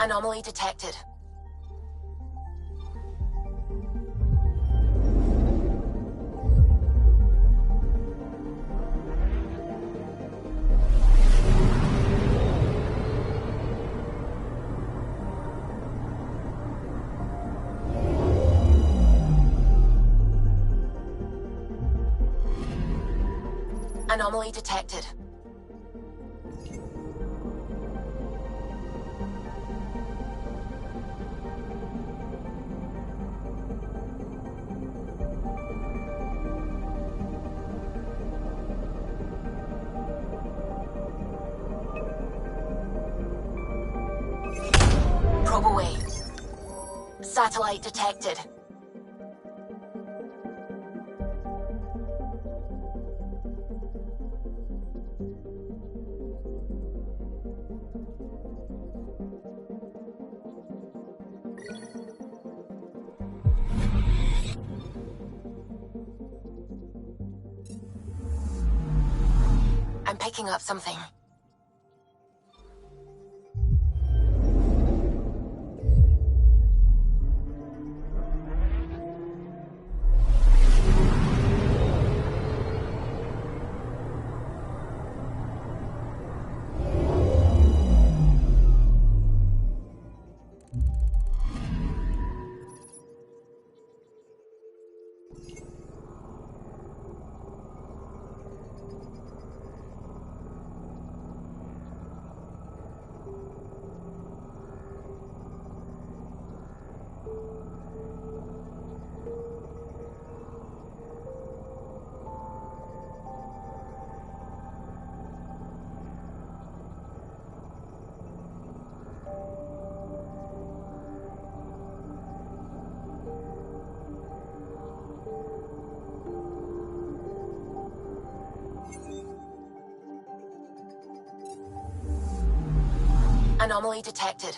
Anomaly detected. Anomaly detected. Probe away. Satellite detected. I'm picking up something. Anomaly detected.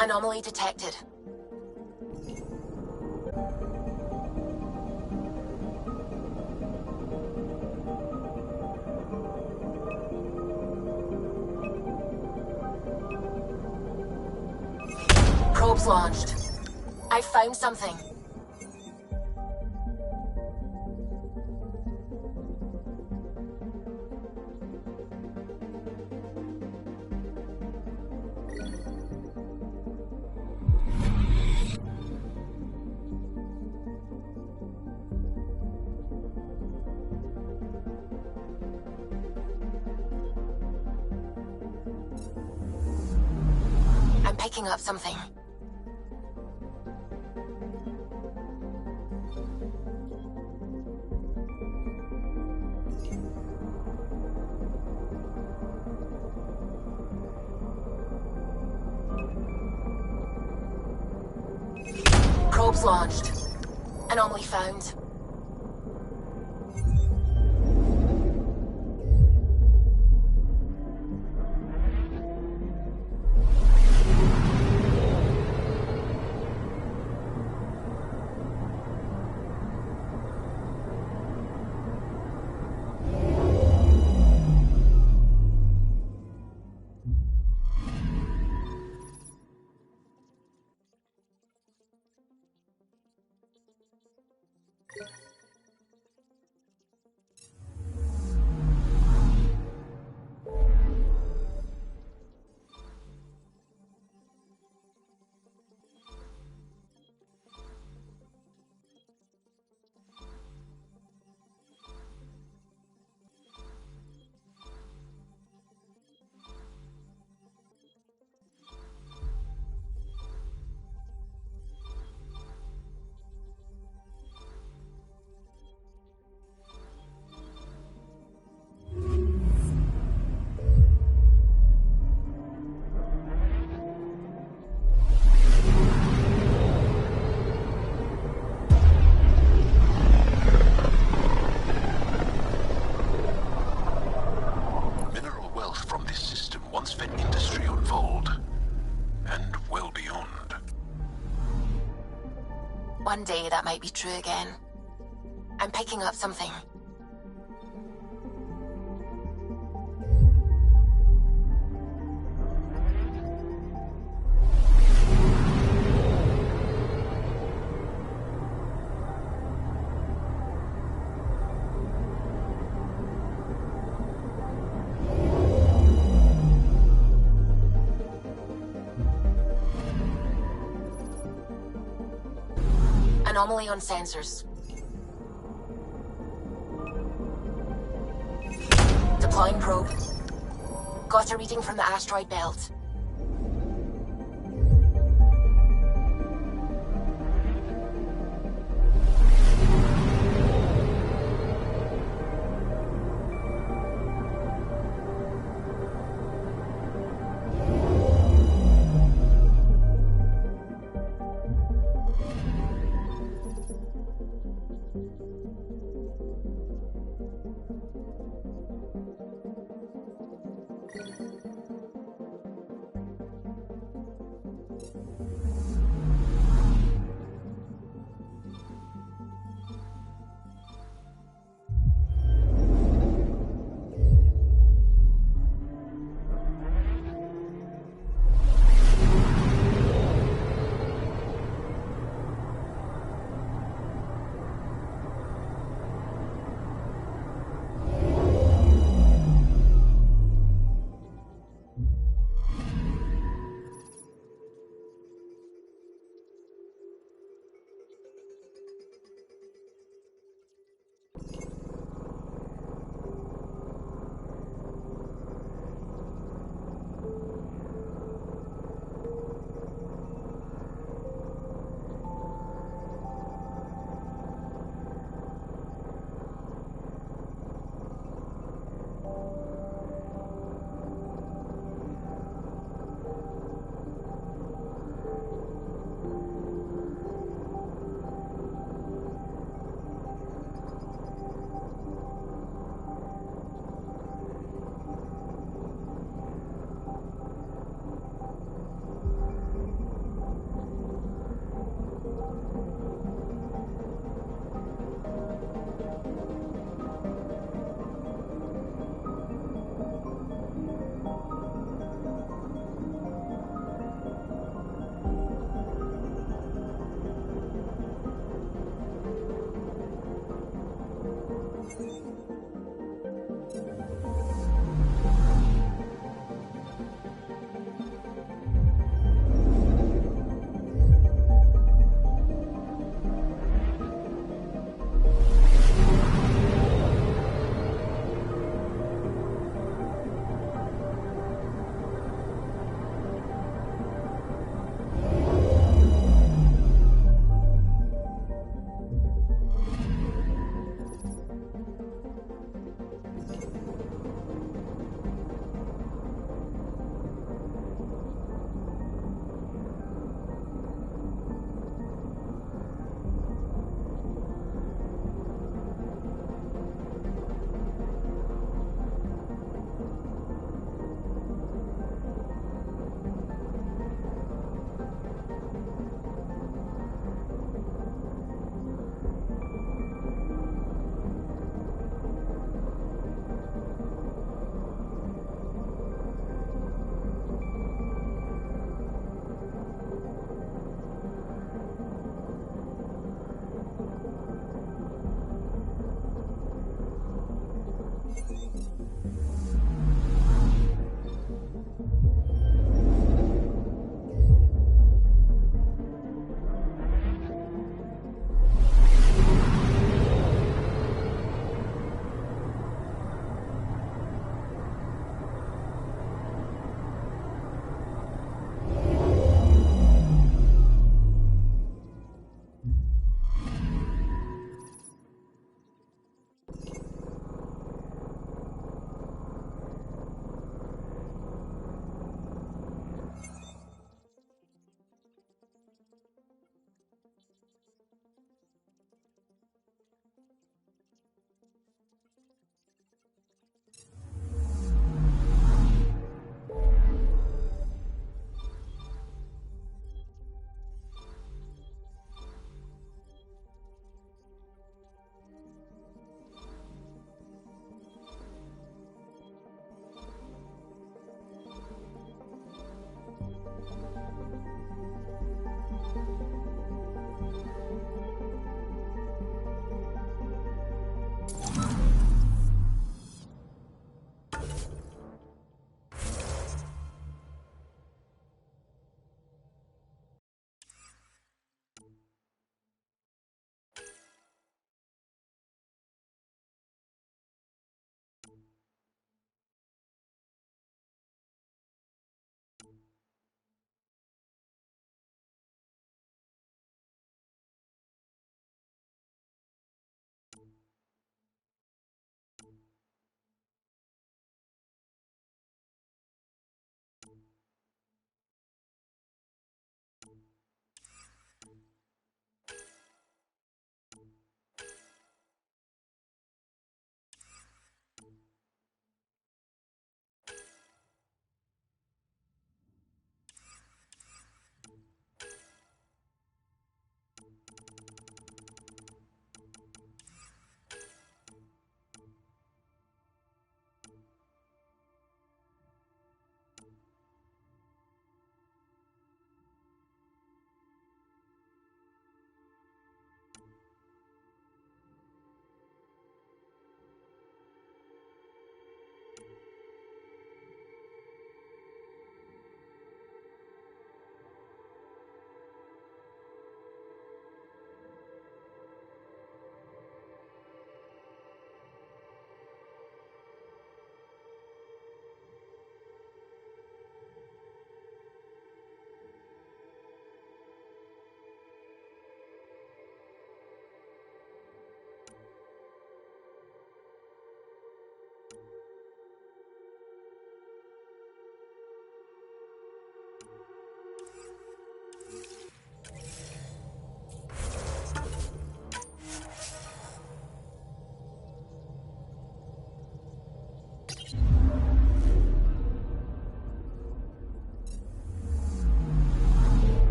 Anomaly detected. Probes launched. I found something. I'm picking up something. Probes launched. Anomaly found. One day that might be true again. I'm picking up something. Anomaly on sensors. Deploying probe. Got a reading from the asteroid belt.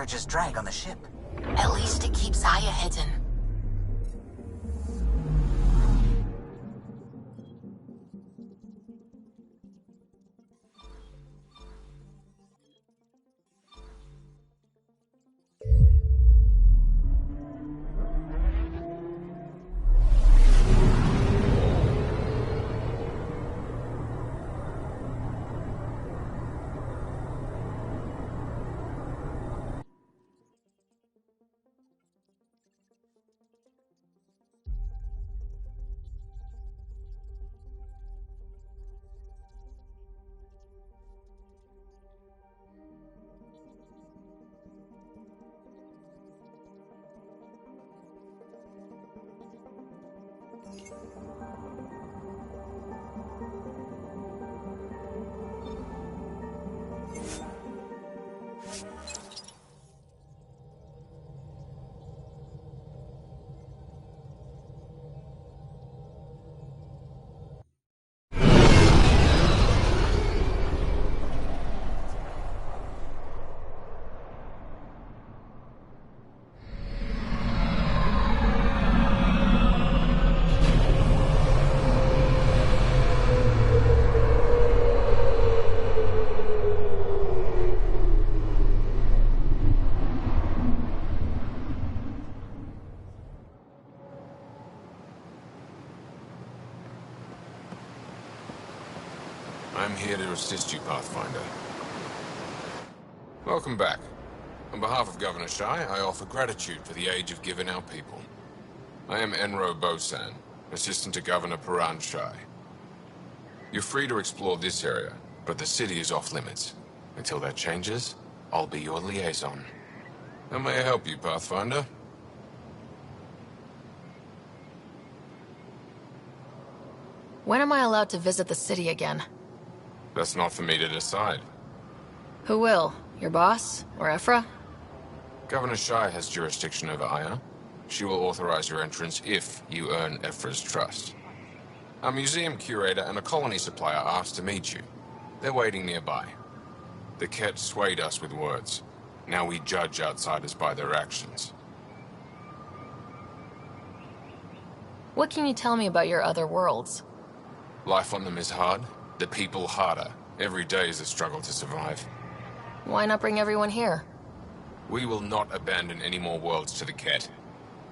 just drag on the ship. At least it keeps Aya hidden. I'm here to assist you, Pathfinder. Welcome back. On behalf of Governor Shai, I offer gratitude for the aid you've given our people. I am Enro Bosan, assistant to Governor Paran Shai. You're free to explore this area, but the city is off limits. Until that changes, I'll be your liaison. How may I help you, Pathfinder? When am I allowed to visit the city again? That's not for me to decide. Who will? Your boss? Or Ephra? Governor Shai has jurisdiction over Aya. She will authorize your entrance if you earn Ephra's trust. A museum curator and a colony supplier asked to meet you. They're waiting nearby. The Ket swayed us with words. Now we judge outsiders by their actions. What can you tell me about your other worlds? Life on them is hard. The people harder. Every day is a struggle to survive. Why not bring everyone here? We will not abandon any more worlds to the Ket.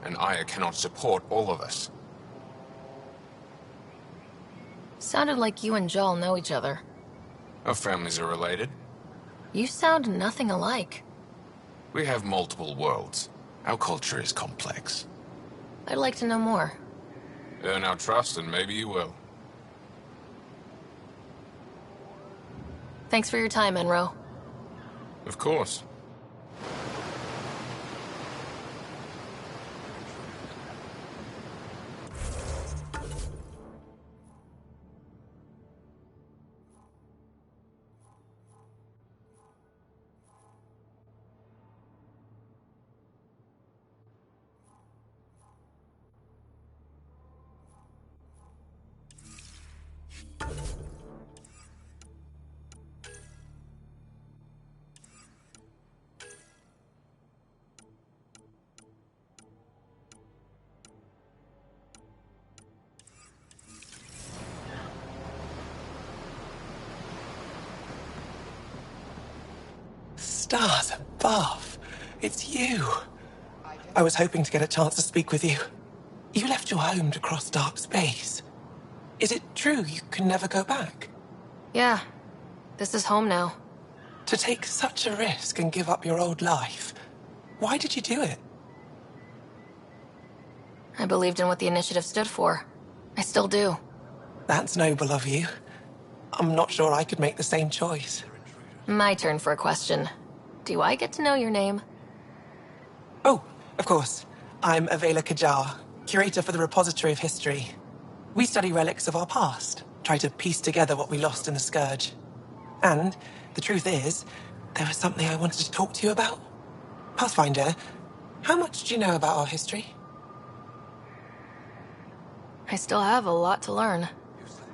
And Aya cannot support all of us. Sounded like you and Jal know each other. Our families are related. You sound nothing alike. We have multiple worlds. Our culture is complex. I'd like to know more. Earn our trust and maybe you will. Thanks for your time, Enro. Of course. Stars above. It's you. I was hoping to get a chance to speak with you. You left your home to cross dark space. Is it true you can never go back? Yeah. This is home now. To take such a risk and give up your old life, why did you do it? I believed in what the initiative stood for. I still do. That's noble of you. I'm not sure I could make the same choice. My turn for a question. Do I get to know your name? Oh, of course. I'm Avela Kajar, curator for the Repository of History. We study relics of our past, try to piece together what we lost in the Scourge. And the truth is, there was something I wanted to talk to you about. Pathfinder, how much do you know about our history? I still have a lot to learn.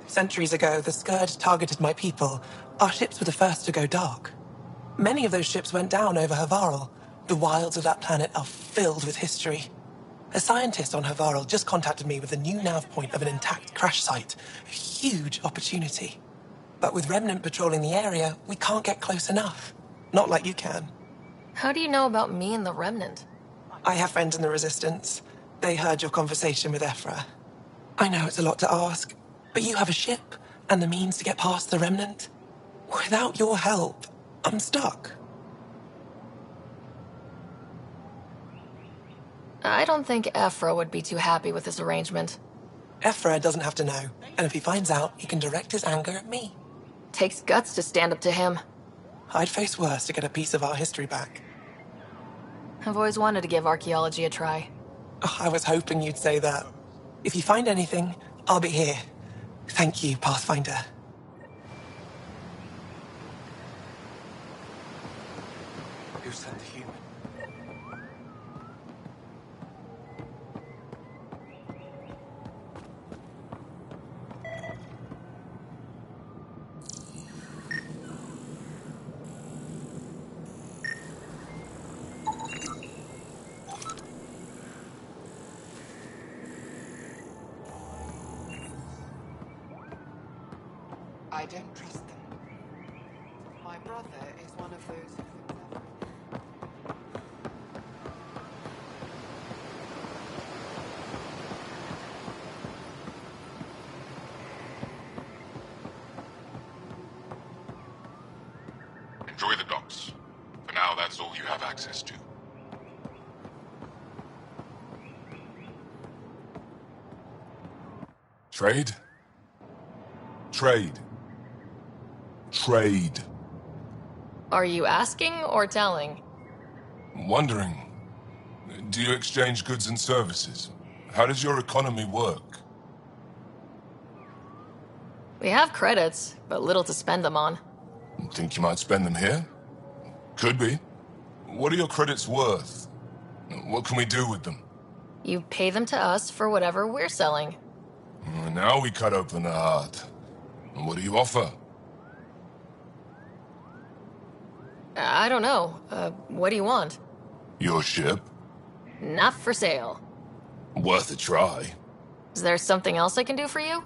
Centuries ago, the Scourge targeted my people. Our ships were the first to go dark. Many of those ships went down over Havarl. The wilds of that planet are filled with history. A scientist on Havarl just contacted me with the new nav point of an intact crash site. A huge opportunity. But with Remnant patrolling the area, we can't get close enough. Not like you can. How do you know about me and the Remnant? I have friends in the Resistance. They heard your conversation with Ephra. I know it's a lot to ask, but you have a ship and the means to get past the Remnant. Without your help, I'm stuck. I don't think Ephra would be too happy with this arrangement. Ephra doesn't have to know, and if he finds out, he can direct his anger at me. Takes guts to stand up to him. I'd face worse to get a piece of our history back. I've always wanted to give archaeology a try. Oh, I was hoping you'd say that. If you find anything, I'll be here. Thank you, Pathfinder. Who sent the human? I don't trust them. My brother is one of those who thinks Enjoy the docks. For now, that's all you have access to. Trade? Trade. Trade. Are you asking or telling? Wondering, do you exchange goods and services? How does your economy work? We have credits, but little to spend them on. Think you might spend them here? Could be. What are your credits worth? What can we do with them? You pay them to us for whatever we're selling. Now we cut open the heart. What do you offer? I don't know. What do you want? Your ship? Not for sale. Worth a try. Is there something else I can do for you?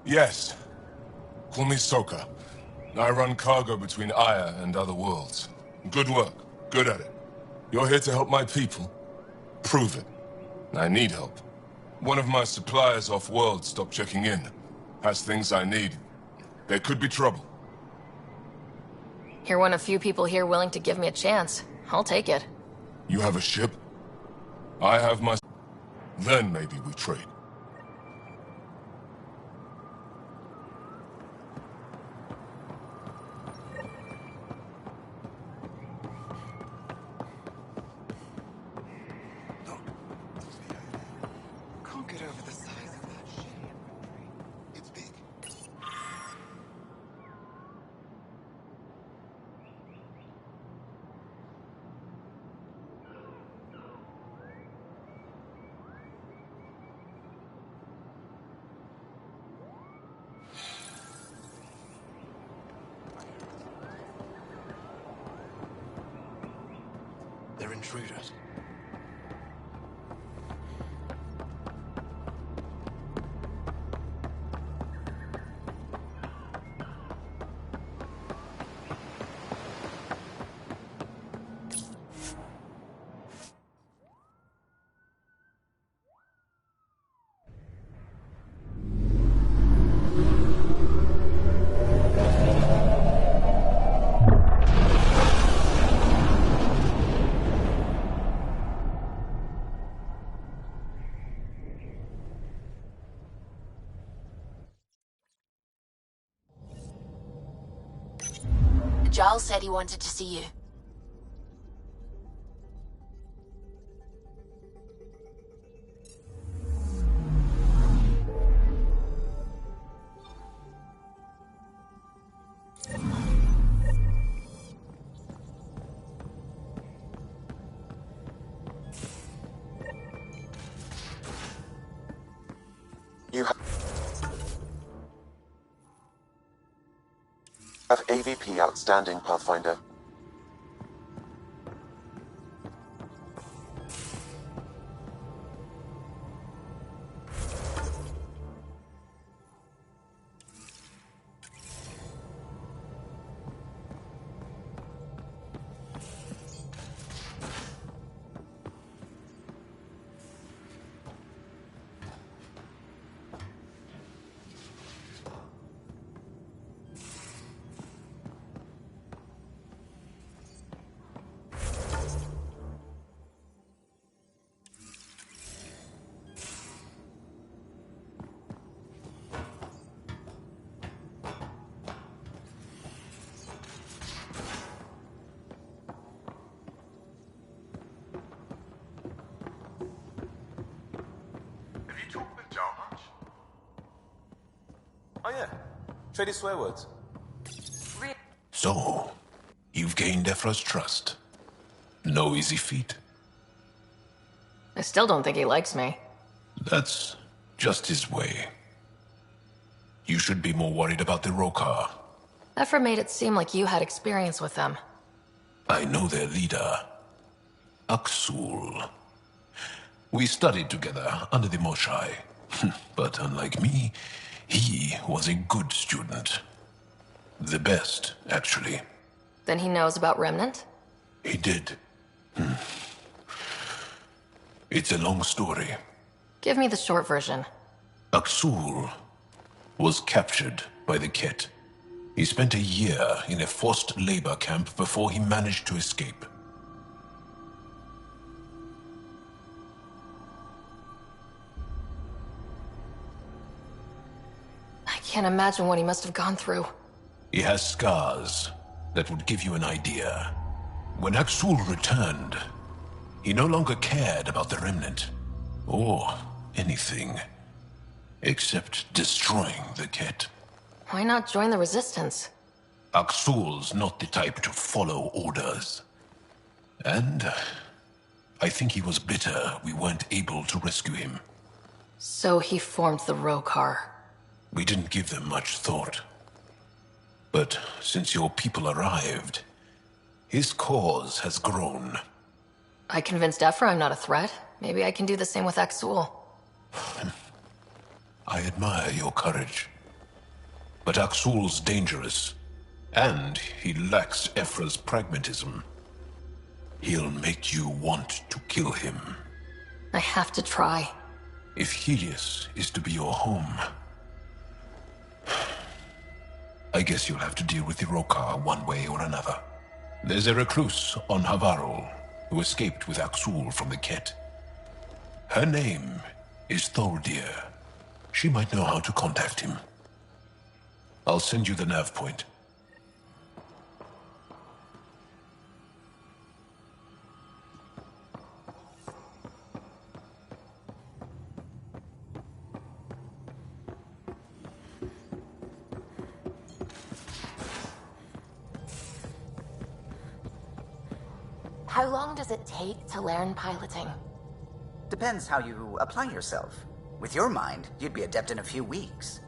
Yes. Call me Soka. I run cargo between Aya and other worlds. Good work. Good at it. You're here to help my people. Prove it. I need help. One of my suppliers off-world stopped checking in. Has things I need. There could be trouble. You're one of few people here willing to give me a chance. I'll take it. You have a ship? I have my... Then maybe we trade. Can't get over the size of that ship. It's big. They're intruders. Giles said he wanted to see you. You have AVP outstanding, Pathfinder. talk with Jar much? Oh yeah, traded swear words. So, you've gained Ephra's trust. No easy feat. I still don't think he likes me. That's just his way. You should be more worried about the Rokar. Ephra made it seem like you had experience with them. I know their leader, Aksul. We studied together under the Moshai. But unlike me, he was a good student. The best, actually. Then he knows about Remnant? He did. It's a long story. Give me the short version. Aksul was captured by the Ket. He spent a year in a forced labor camp before he managed to escape. I can't imagine what he must have gone through. He has scars that would give you an idea. When Aksul returned, he no longer cared about the Remnant, or anything, except destroying the Ket. Why not join the Resistance? Aksul's not the type to follow orders. And I think he was bitter we weren't able to rescue him. So he formed the Rokar. We didn't give them much thought. But since your people arrived, his cause has grown. I convinced Ephra I'm not a threat. Maybe I can do the same with Aksul. I admire your courage. But Aksul's dangerous, and he lacks Ephra's pragmatism. He'll make you want to kill him. I have to try. If Helios is to be your home, I guess you'll have to deal with the Rokar one way or another. There's a recluse on Havarul who escaped with Aksul from the Ket. Her name is Tholdir. She might know how to contact him. I'll send you the nav point. How long does it take to learn piloting? Depends how you apply yourself. With your mind, you'd be adept in a few weeks.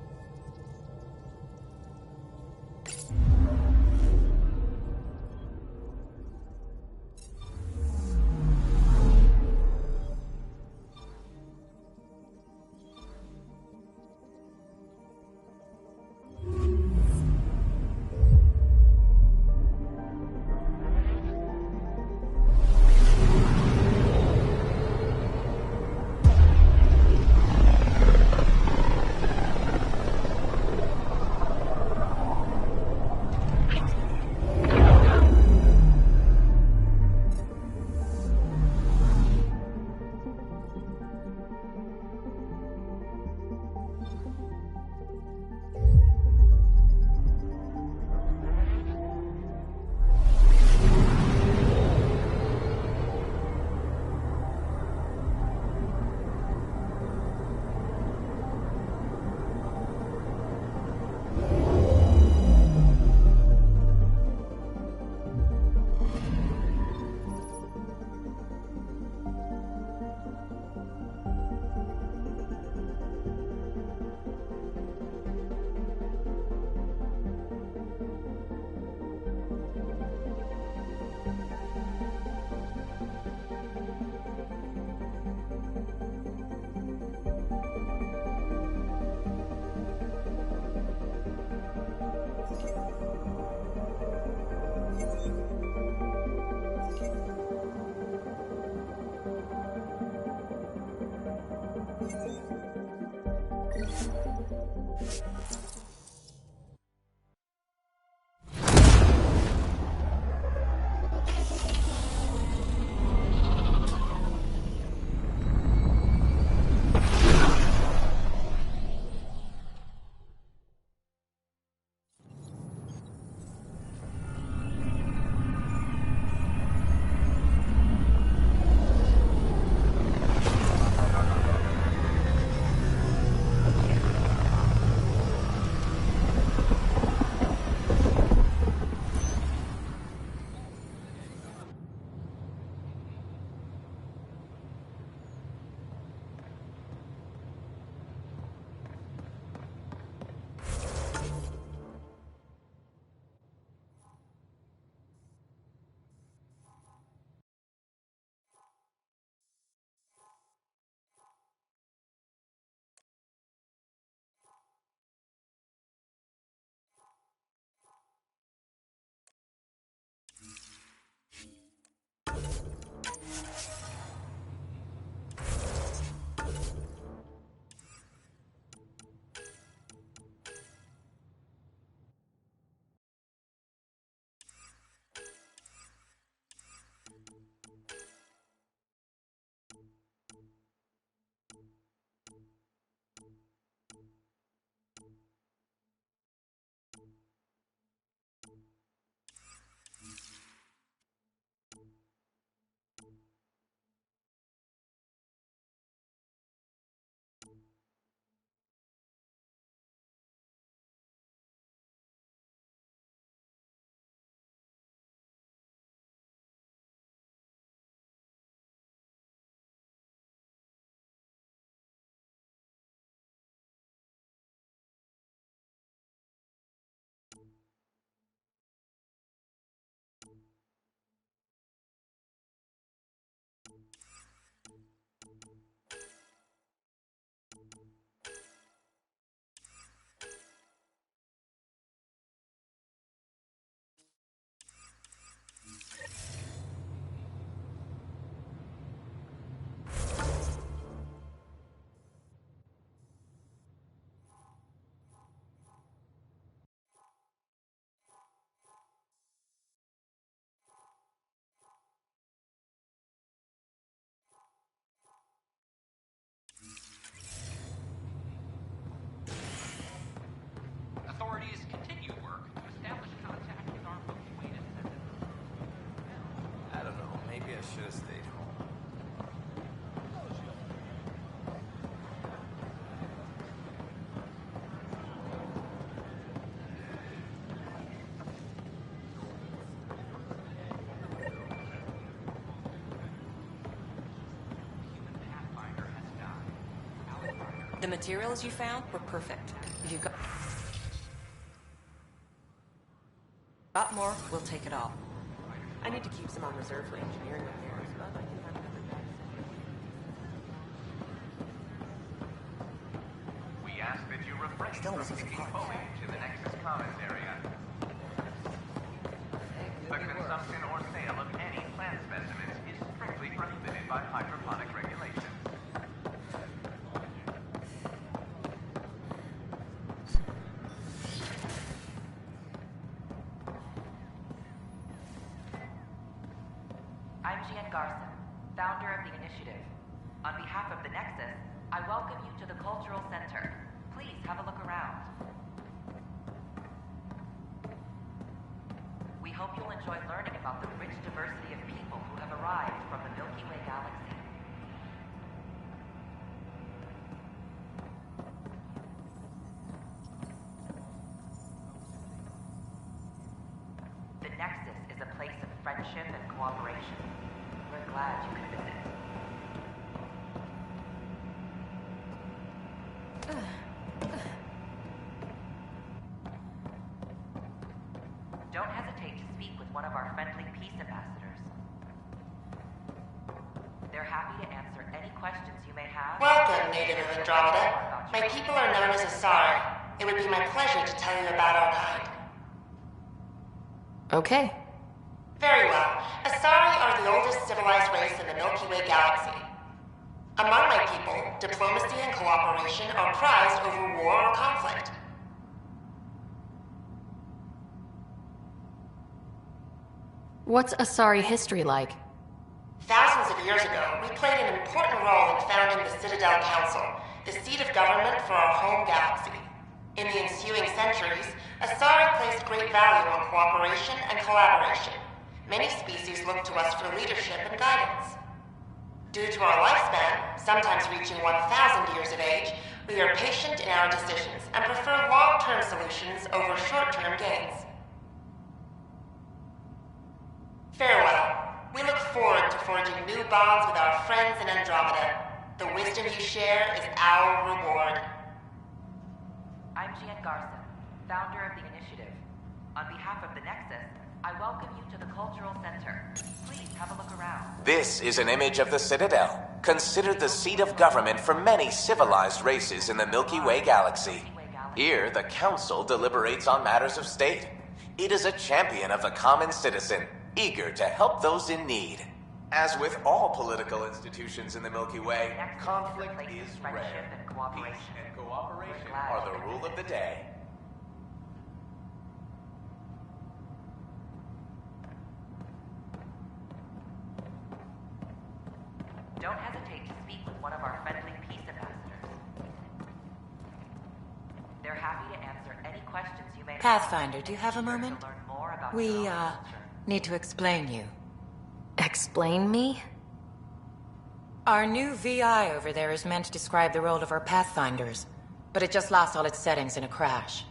should have stayed home. The materials you found were perfect. If you've got more, we'll take it all. I need to keep some on reserve for engineering repairs, but I can have another guy. We ask that you refrain from picking foliage in the Nexus Commons area. The consumption or sale of any plant specimens is strictly prohibited by hydroponic regulations. I'm Gian Garson, founder of the initiative. On behalf of the Nexus, I welcome you to the Cultural Center. Please have a look around. We hope you'll enjoy learning about the rich diversity of people who have arrived from the Milky Way galaxy. The Nexus is a place of friendship and cooperation. We're glad you could visit. Don't hesitate to speak with one of our friendly peace ambassadors. They're happy to answer any questions you may have. Welcome, native of Andromeda. My people are known as Asari. It would be my pleasure to tell you about our kind. Okay. Very well. Asari are the oldest civilized race in the Milky Way galaxy. Among my people, diplomacy and cooperation are prized over war or conflict. What's Asari history like? Thousands of years ago, we played an important role in founding the Citadel Council, the seat of government for our home galaxy. In the ensuing centuries, Asari placed great value on cooperation and collaboration. Many species look to us for leadership and guidance. Due to our lifespan, sometimes reaching 1,000 years of age, we are patient in our decisions and prefer long-term solutions over short-term gains. Farewell. We look forward to forging new bonds with our friends in Andromeda. The wisdom you share is our reward. I'm Gian Garson, founder of the initiative. On behalf of the Nexus, I welcome you to the Cultural Center. Please have a look around. This is an image of the Citadel, considered the seat of government for many civilized races in the Milky Way galaxy. Here, the Council deliberates on matters of state. It is a champion of the common citizen, eager to help those in need. As with all political institutions in the Milky Way, conflict is rare. Peace and cooperation are the rule of the day. Don't hesitate to speak with one of our friendly peace ambassadors. They're happy to answer any questions you may have. Pathfinder, do you have a moment? We, need to explain you. Explain me? Our new VI over there is meant to describe the role of our Pathfinders, but it just lost all its settings in a crash.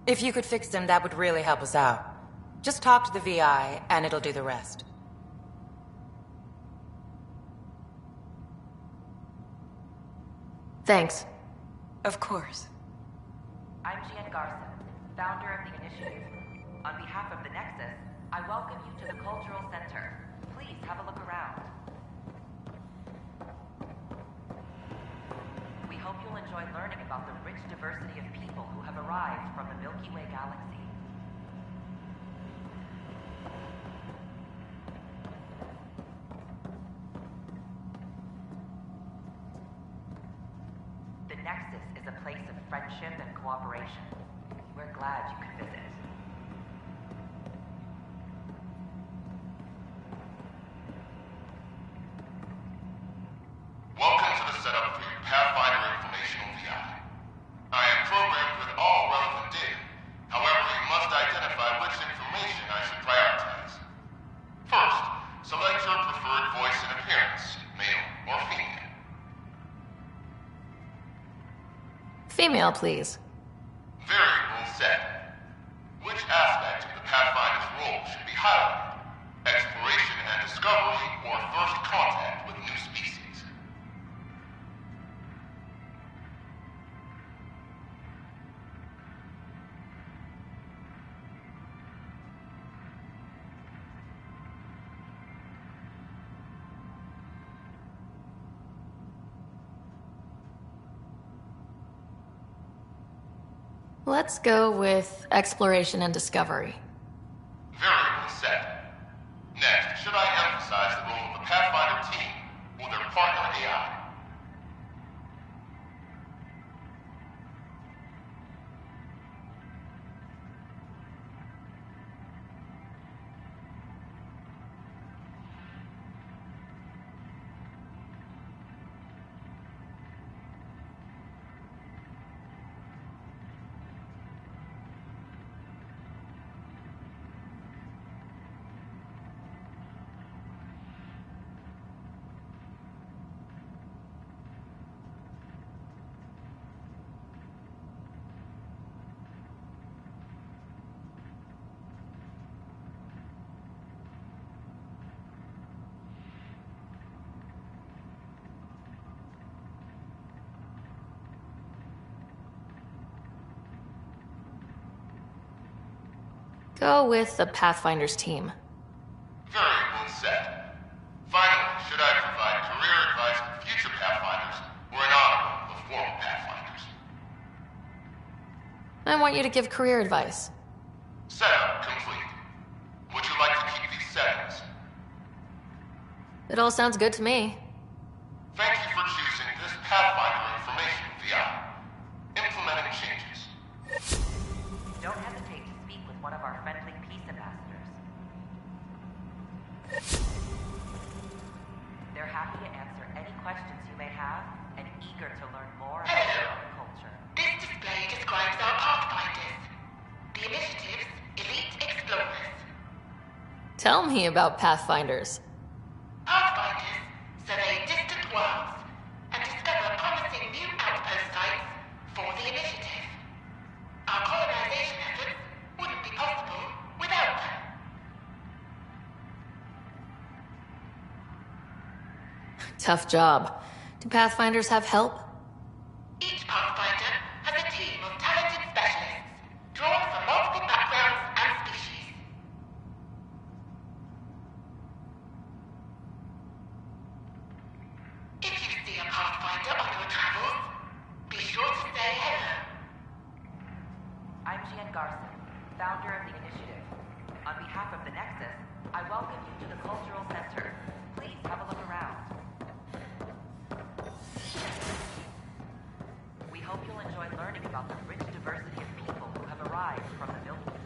If you could fix them, that would really help us out. Just talk to the VI, and it'll do the rest. Thanks. Of course. I'm Gian Garson, founder of the initiative. On behalf of the Nexus, I welcome you to the Cultural Center. Please have a look around. We hope you'll enjoy learning about the rich diversity of people who have arrived from the Milky Way galaxy. The Nexus is a place of friendship and cooperation. We're glad you could visit. Welcome to the setup for your Pathfinder Informational VI. I am programmed with all relevant data. However, you must identify which information I should prioritize. First, select your preferred email, please. Variable set. Which aspect of the Pathfinder's role should be highlighted? Exploration and discovery, or first contact with new species? Let's go with exploration and discovery. Variable set. Next, should I emphasize the role of the Pathfinder team or their partner AI? Go with the Pathfinder's team. Variable set. Finally, should I provide career advice for future Pathfinders or an honor of former Pathfinders? I want you to give career advice. Setup complete. Would you like to keep these settings? It all sounds good to me. Thank you for choosing this Pathfinder information VI. Implementing changes. Don't hesitate to speak with one of our friendly peace ambassadors. They're happy to answer any questions you may have and eager to learn more about your own culture. This display describes our Pathfinders. The Initiative's elite explorers. Tell me about Pathfinders. Pathfinders survey distant worlds and discover promising new outpost sites for the Initiative. Our colonization efforts wouldn't be possible without them. Tough job. Do Pathfinders have help? Each Pathfinder has a team of talented specialists, drawn from multiple backgrounds and species. If you see a Pathfinder on your travels, be sure to say hello. I'm Gian Garson, founder of the Initiative. On behalf of the Nexus, I welcome you to the Cultural Center. Please have a look around. We hope you'll enjoy learning about the rich diversity of people who have arrived from the Milky Way.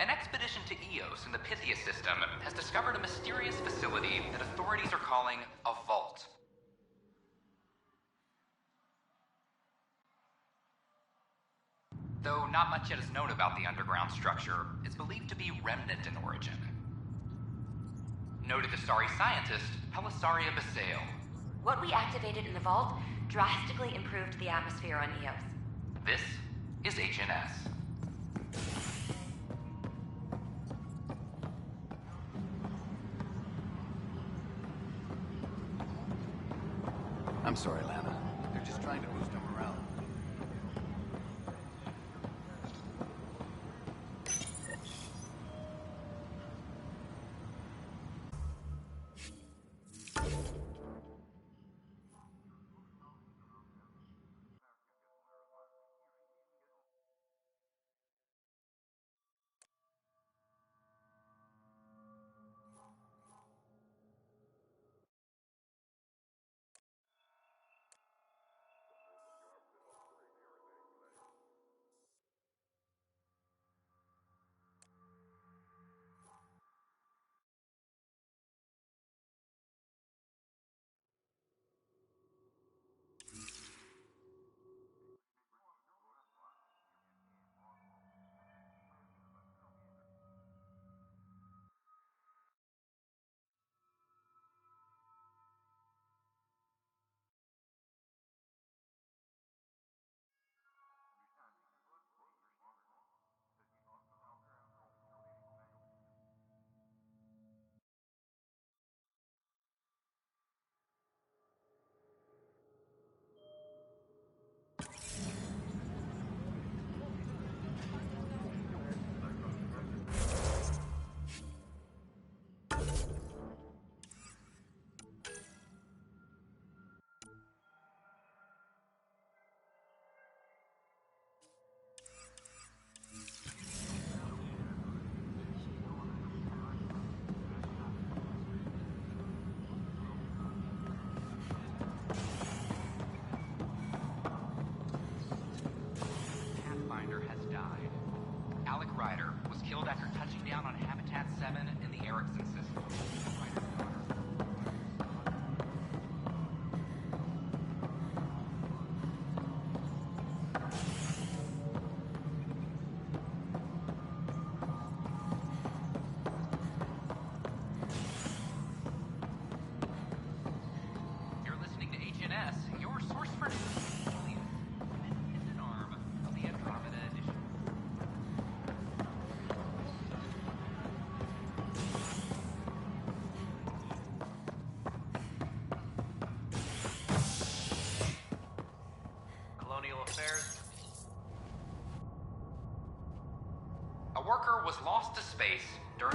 An expedition to Eos in the Pythia system has discovered a mysterious facility that authorities are calling a vault. Though not much yet is known about the underground structure, it's believed to be remnant in origin. Noted Asari scientist Pelisaria Basale. What we activated in the vault drastically improved the atmosphere on Eos. This is HNS. I'm sorry, Lana. They're just trying to boost our morale.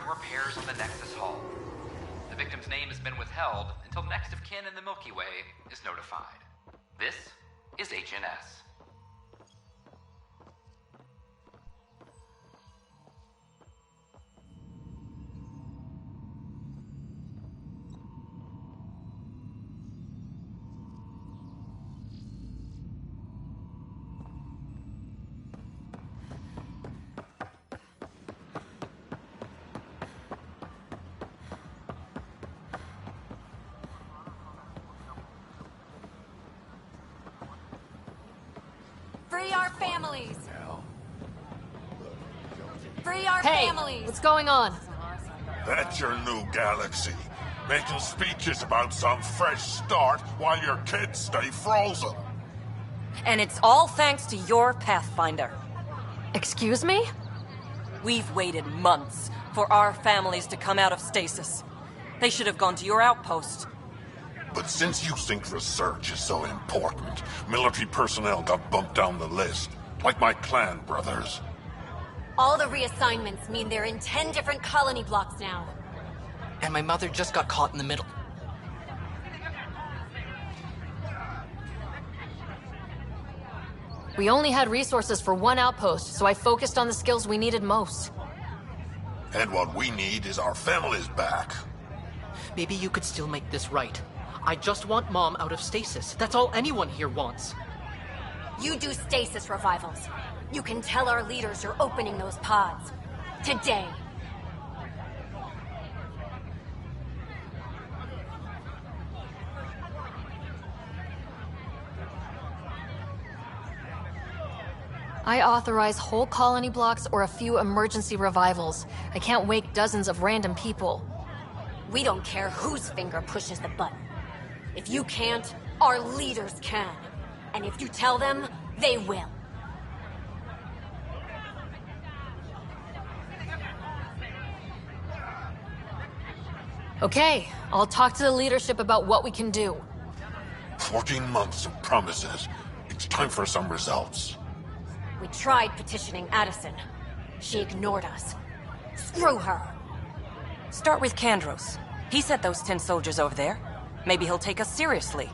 repairs on the Nexus hull. The victim's name has been withheld until next of kin in the Milky Way is notified. This is HNS. Free our families! Free our Hey, families! what's going on? That's your new galaxy. Making speeches about some fresh start while your kids stay frozen. And it's all thanks to your Pathfinder. Excuse me? We've waited months for our families to come out of stasis. They should have gone to your outpost. But since you think research is so important, military personnel got bumped down the list. Like my clan brothers. All the reassignments mean they're in 10 different colony blocks now. And my mother just got caught in the middle. We only had resources for one outpost, so I focused on the skills we needed most. And what we need is our families back. Maybe you could still make this right. I just want Mom out of stasis. That's all anyone here wants. You do stasis revivals. You can tell our leaders you're opening those pods. Today. I authorize whole colony blocks or a few emergency revivals. I can't wake dozens of random people. We don't care whose finger pushes the button. If you can't, our leaders can. And if you tell them, they will. Okay, I'll talk to the leadership about what we can do. 14 months of promises. It's time for some results. We tried petitioning Addison. She ignored us. Screw her. Start with Kandros. He sent those 10 soldiers over there. Maybe he'll take us seriously.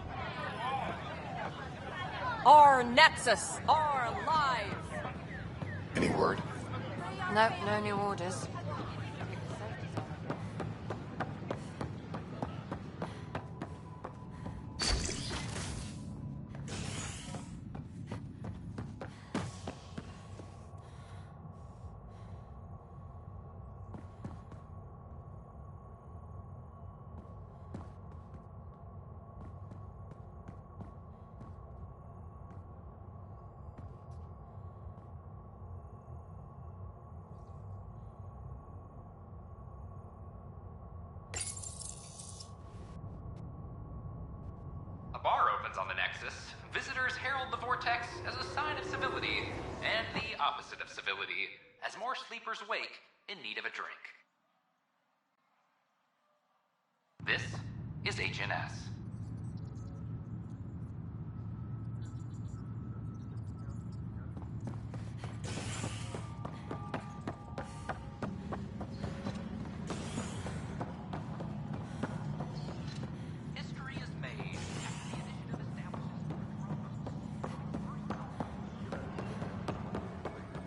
Our Nexus are alive! Any word? Nope, no new orders. Bar opens on the Nexus, visitors herald the vortex as a sign of civility, and the opposite of civility, as more sleepers wake in need of a drink. This is HNS.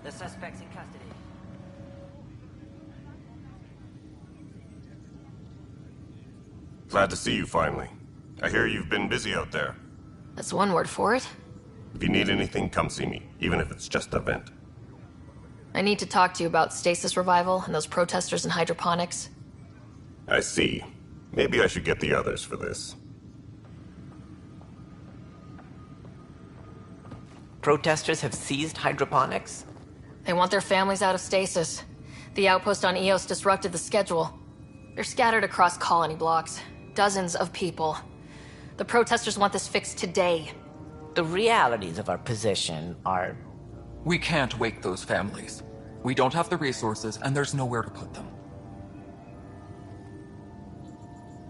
The suspect's in custody. Glad to see you finally. I hear you've been busy out there. That's one word for it. If you need anything, come see me, even if it's just a vent. I need to talk to you about stasis revival and those protesters in hydroponics. I see. Maybe I should get the others for this. Protesters have seized hydroponics? They want their families out of stasis. The outpost on Eos disrupted the schedule. They're scattered across colony blocks. Dozens of people. The protesters want this fixed today. The realities of our position are... We can't wake those families. We don't have the resources, and there's nowhere to put them.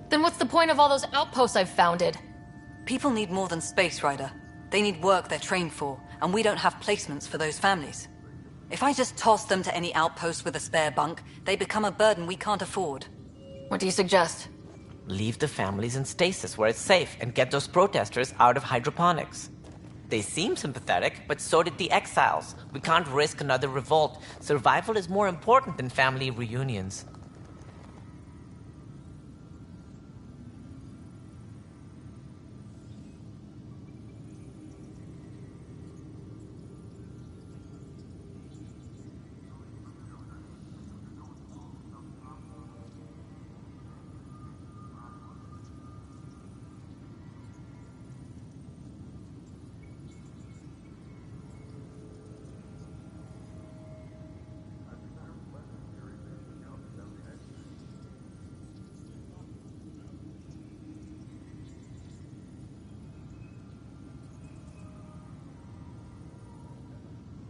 Then what's the point of all those outposts I've founded? People need more than space, Ryder. They need work they're trained for, and we don't have placements for those families. If I just toss them to any outpost with a spare bunk, they become a burden we can't afford. What do you suggest? Leave the families in stasis where it's safe and get those protesters out of hydroponics. They seem sympathetic, but so did the exiles. We can't risk another revolt. Survival is more important than family reunions.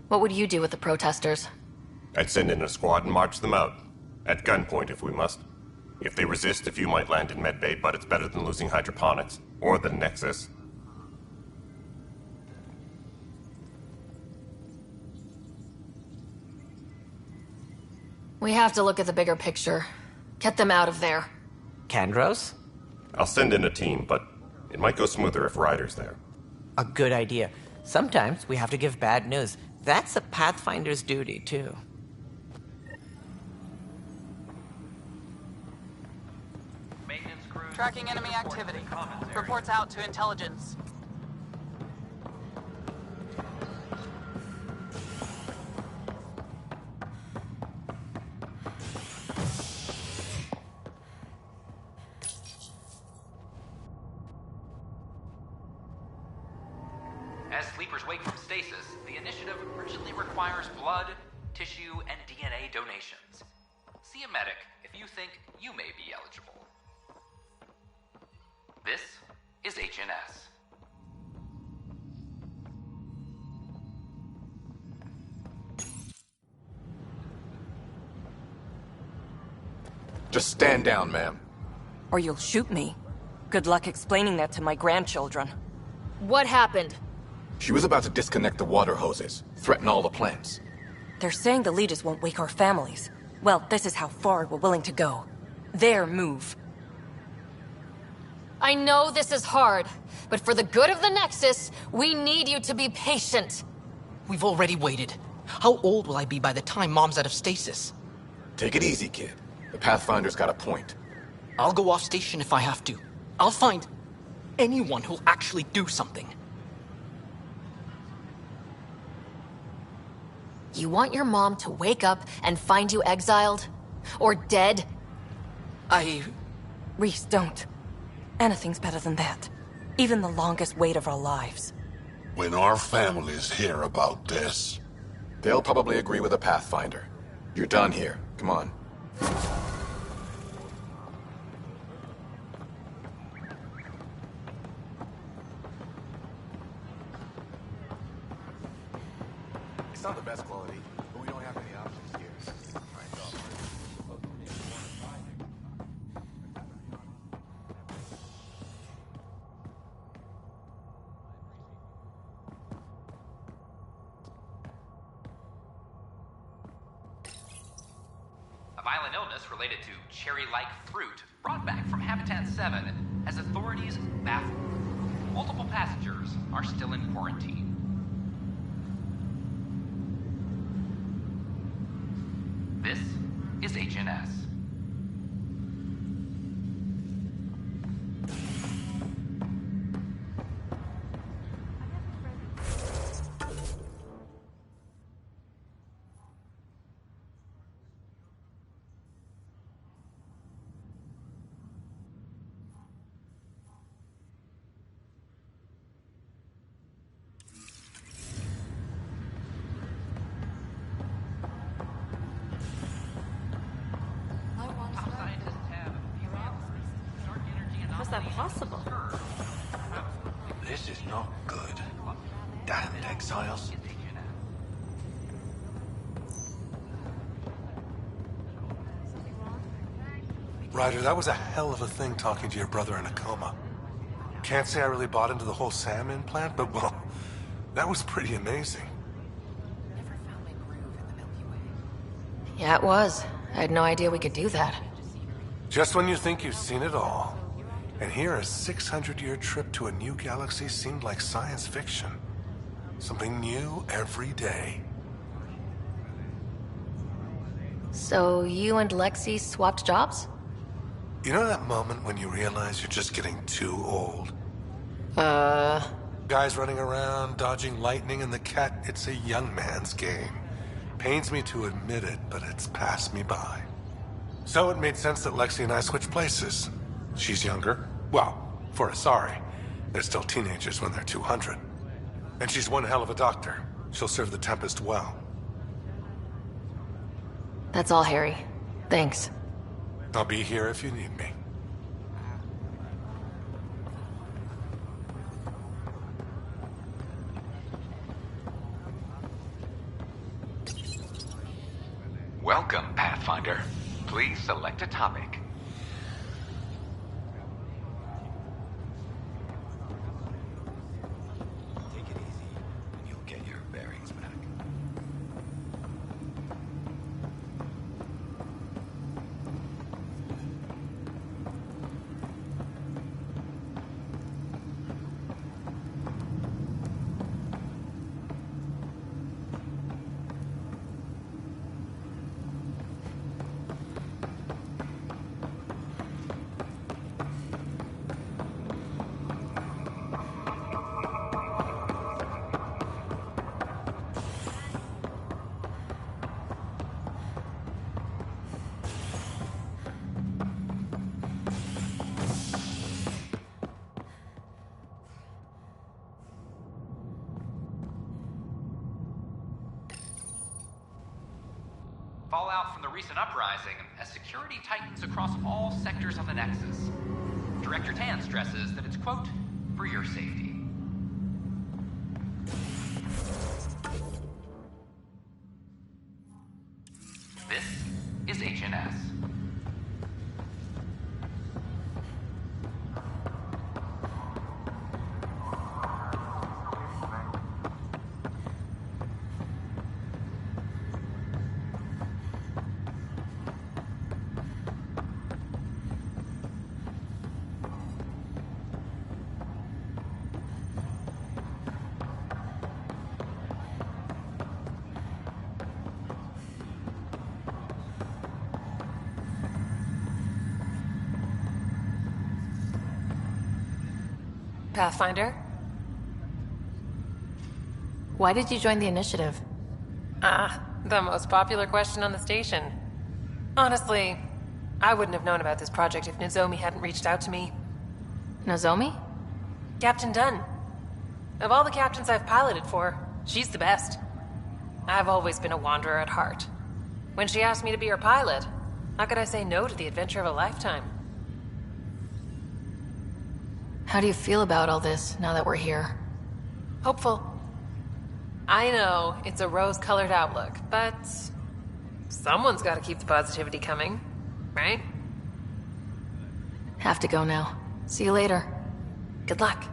What would you do with the protesters? I'd send in a squad and march them out. At gunpoint if we must. If they resist, a few might land in medbay, but it's better than losing hydroponics. Or the Nexus. We have to look at the bigger picture. Get them out of there. Kandros? I'll send in a team, but it might go smoother if Ryder's there. A good idea. Sometimes we have to give bad news. That's a Pathfinder's duty, too. Tracking enemy activity. Reports out to intelligence. As sleepers wake from stasis, the initiative urgently requires blood, tissue, and DNA donations. See a medic if you think you may be eligible. This is HNS. Just stand down, ma'am. Or you'll shoot me. Good luck explaining that to my grandchildren. What happened? She was about to disconnect the water hoses, threaten all the plants. They're saying the leaders won't wake our families. Well, this is how far we're willing to go. Their move. I know this is hard, but for the good of the Nexus, we need you to be patient. We've already waited. How old will I be by the time Mom's out of stasis? Take it easy, kid. The Pathfinder's got a point. I'll go off station if I have to. I'll find anyone who'll actually do something. You want your mom to wake up and find you exiled? Or dead? Reese, don't. Anything's better than that. Even the longest wait of our lives. When our families hear about this... They'll probably agree with the Pathfinder. You're done here. Come on. It's not the best quality, but we don't have any options here. A violent illness related to cherry-like fruit brought back from Habitat 7 has authorities baffled. Multiple passengers are still in quarantine. This is HNS. How's that possible? This is not good. Damned exiles. Ryder, that was a hell of a thing talking to your brother in a coma. Can't say I really bought into the whole Sam implant, but well, that was pretty amazing. Yeah, it was. I had no idea we could do that. Just when you think you've seen it all. And here a 600-year trip to a new galaxy seemed like science fiction. Something new every day. So you and Lexi swapped jobs? You know that moment when you realize you're just getting too old? Guys running around, dodging lightning and the cat, it's a young man's game. Pains me to admit it, but it's passed me by. So it made sense that Lexi and I switched places. She's younger. Well, for Asari. They're still teenagers when they're 200. And she's one hell of a doctor. She'll serve the Tempest well. That's all, Harry. Thanks. I'll be here if you need me. Welcome, Pathfinder. Please select a topic. Take it easy, and you'll get your bearings back. Fallout from the recent uprising as security tightens across all sectors of the Nexus. Director Tan stresses that it's, quote, for your safety. This is HNS. Pathfinder? Why did you join the initiative? The most popular question on the station. Honestly, I wouldn't have known about this project if Nozomi hadn't reached out to me. Nozomi? Captain Dunn. Of all the captains I've piloted for, she's the best. I've always been a wanderer at heart. When she asked me to be her pilot, how could I say no to the adventure of a lifetime? How do you feel about all this, now that we're here? Hopeful. I know, it's a rose-colored outlook, but someone's got to keep the positivity coming, right? Have to go now. See you later. Good luck.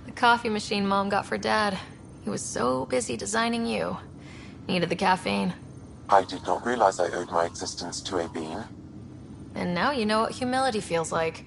The coffee machine Mom got for Dad. He was so busy designing you. Needed the caffeine. I did not realize I owed my existence to a bean. And now you know what humility feels like.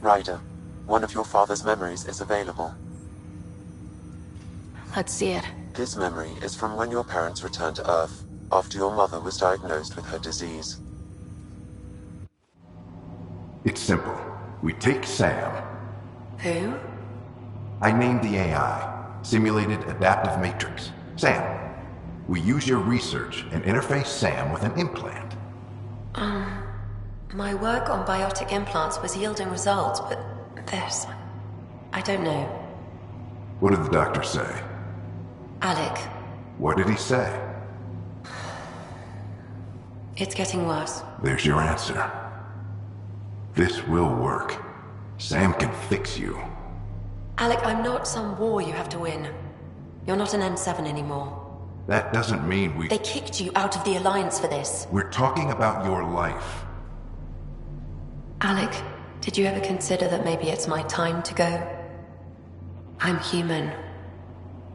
Ryder, one of your father's memories is available. Let's see it. This memory is from when your parents returned to Earth, after your mother was diagnosed with her disease. It's simple. We take Sam. Who? I named the AI, Simulated Adaptive Matrix. Sam. We use your research and interface Sam with an implant. My work on biotic implants was yielding results, but this... I don't know. What did the doctor say? Alec, What did he say? it's getting worse. There's your answer. This will work. Sam can fix you. Alec, I'm not some war you have to win. You're not an N7 anymore. That doesn't mean we... They kicked you out of the Alliance for this. We're talking about your life. Alec, did you ever consider that maybe it's my time to go? I'm human.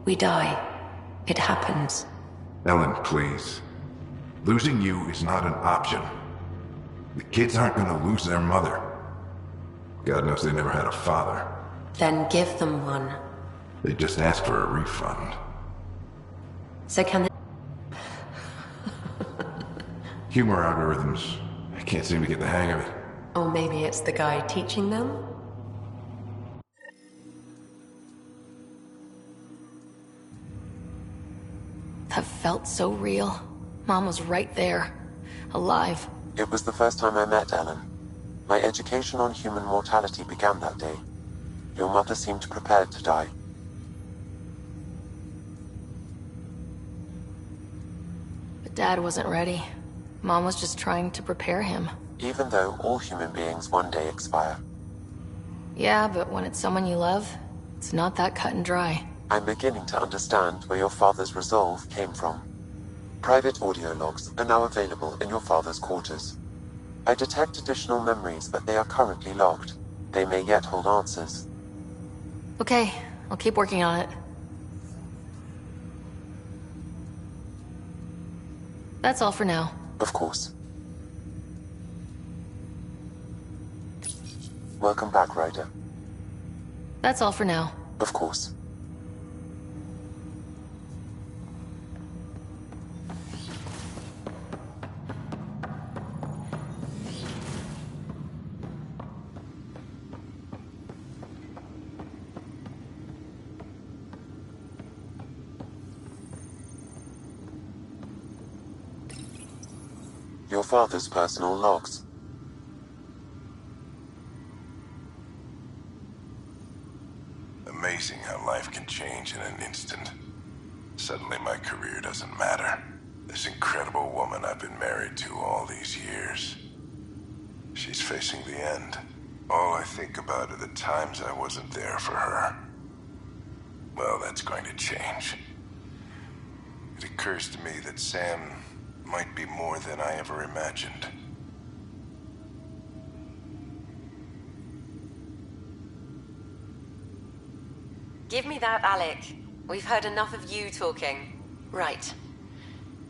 We die. It happens. Ellen, please. Losing you is not an option. The kids aren't gonna lose their mother. God knows they never had a father. Then give them one. They just asked for a refund. So can they... Humor algorithms. I can't seem to get the hang of it. Or maybe it's the guy teaching them? That felt so real. Mom was right there. Alive. It was the first time I met Ellen. My education on human mortality began that day. Your mother seemed prepared to die. But Dad wasn't ready. Mom was just trying to prepare him. Even though all human beings one day expire. Yeah, but when it's someone you love, it's not that cut and dry. I'm beginning to understand where your father's resolve came from. Private audio logs are now available in your father's quarters. I detect additional memories, but they are currently logged. They may yet hold answers. Okay, I'll keep working on it. That's all for now. Of course. Welcome back, Ryder. That's all for now. Of course. Your father's personal logs. Amazing how life can change in an instant. Suddenly my career doesn't matter. This incredible woman I've been married to all these years. She's facing the end. All I think about are the times I wasn't there for her. Well, that's going to change. It occurs to me that Sam might be more than I ever imagined. Give me that, Alec. We've heard enough of you talking. Right.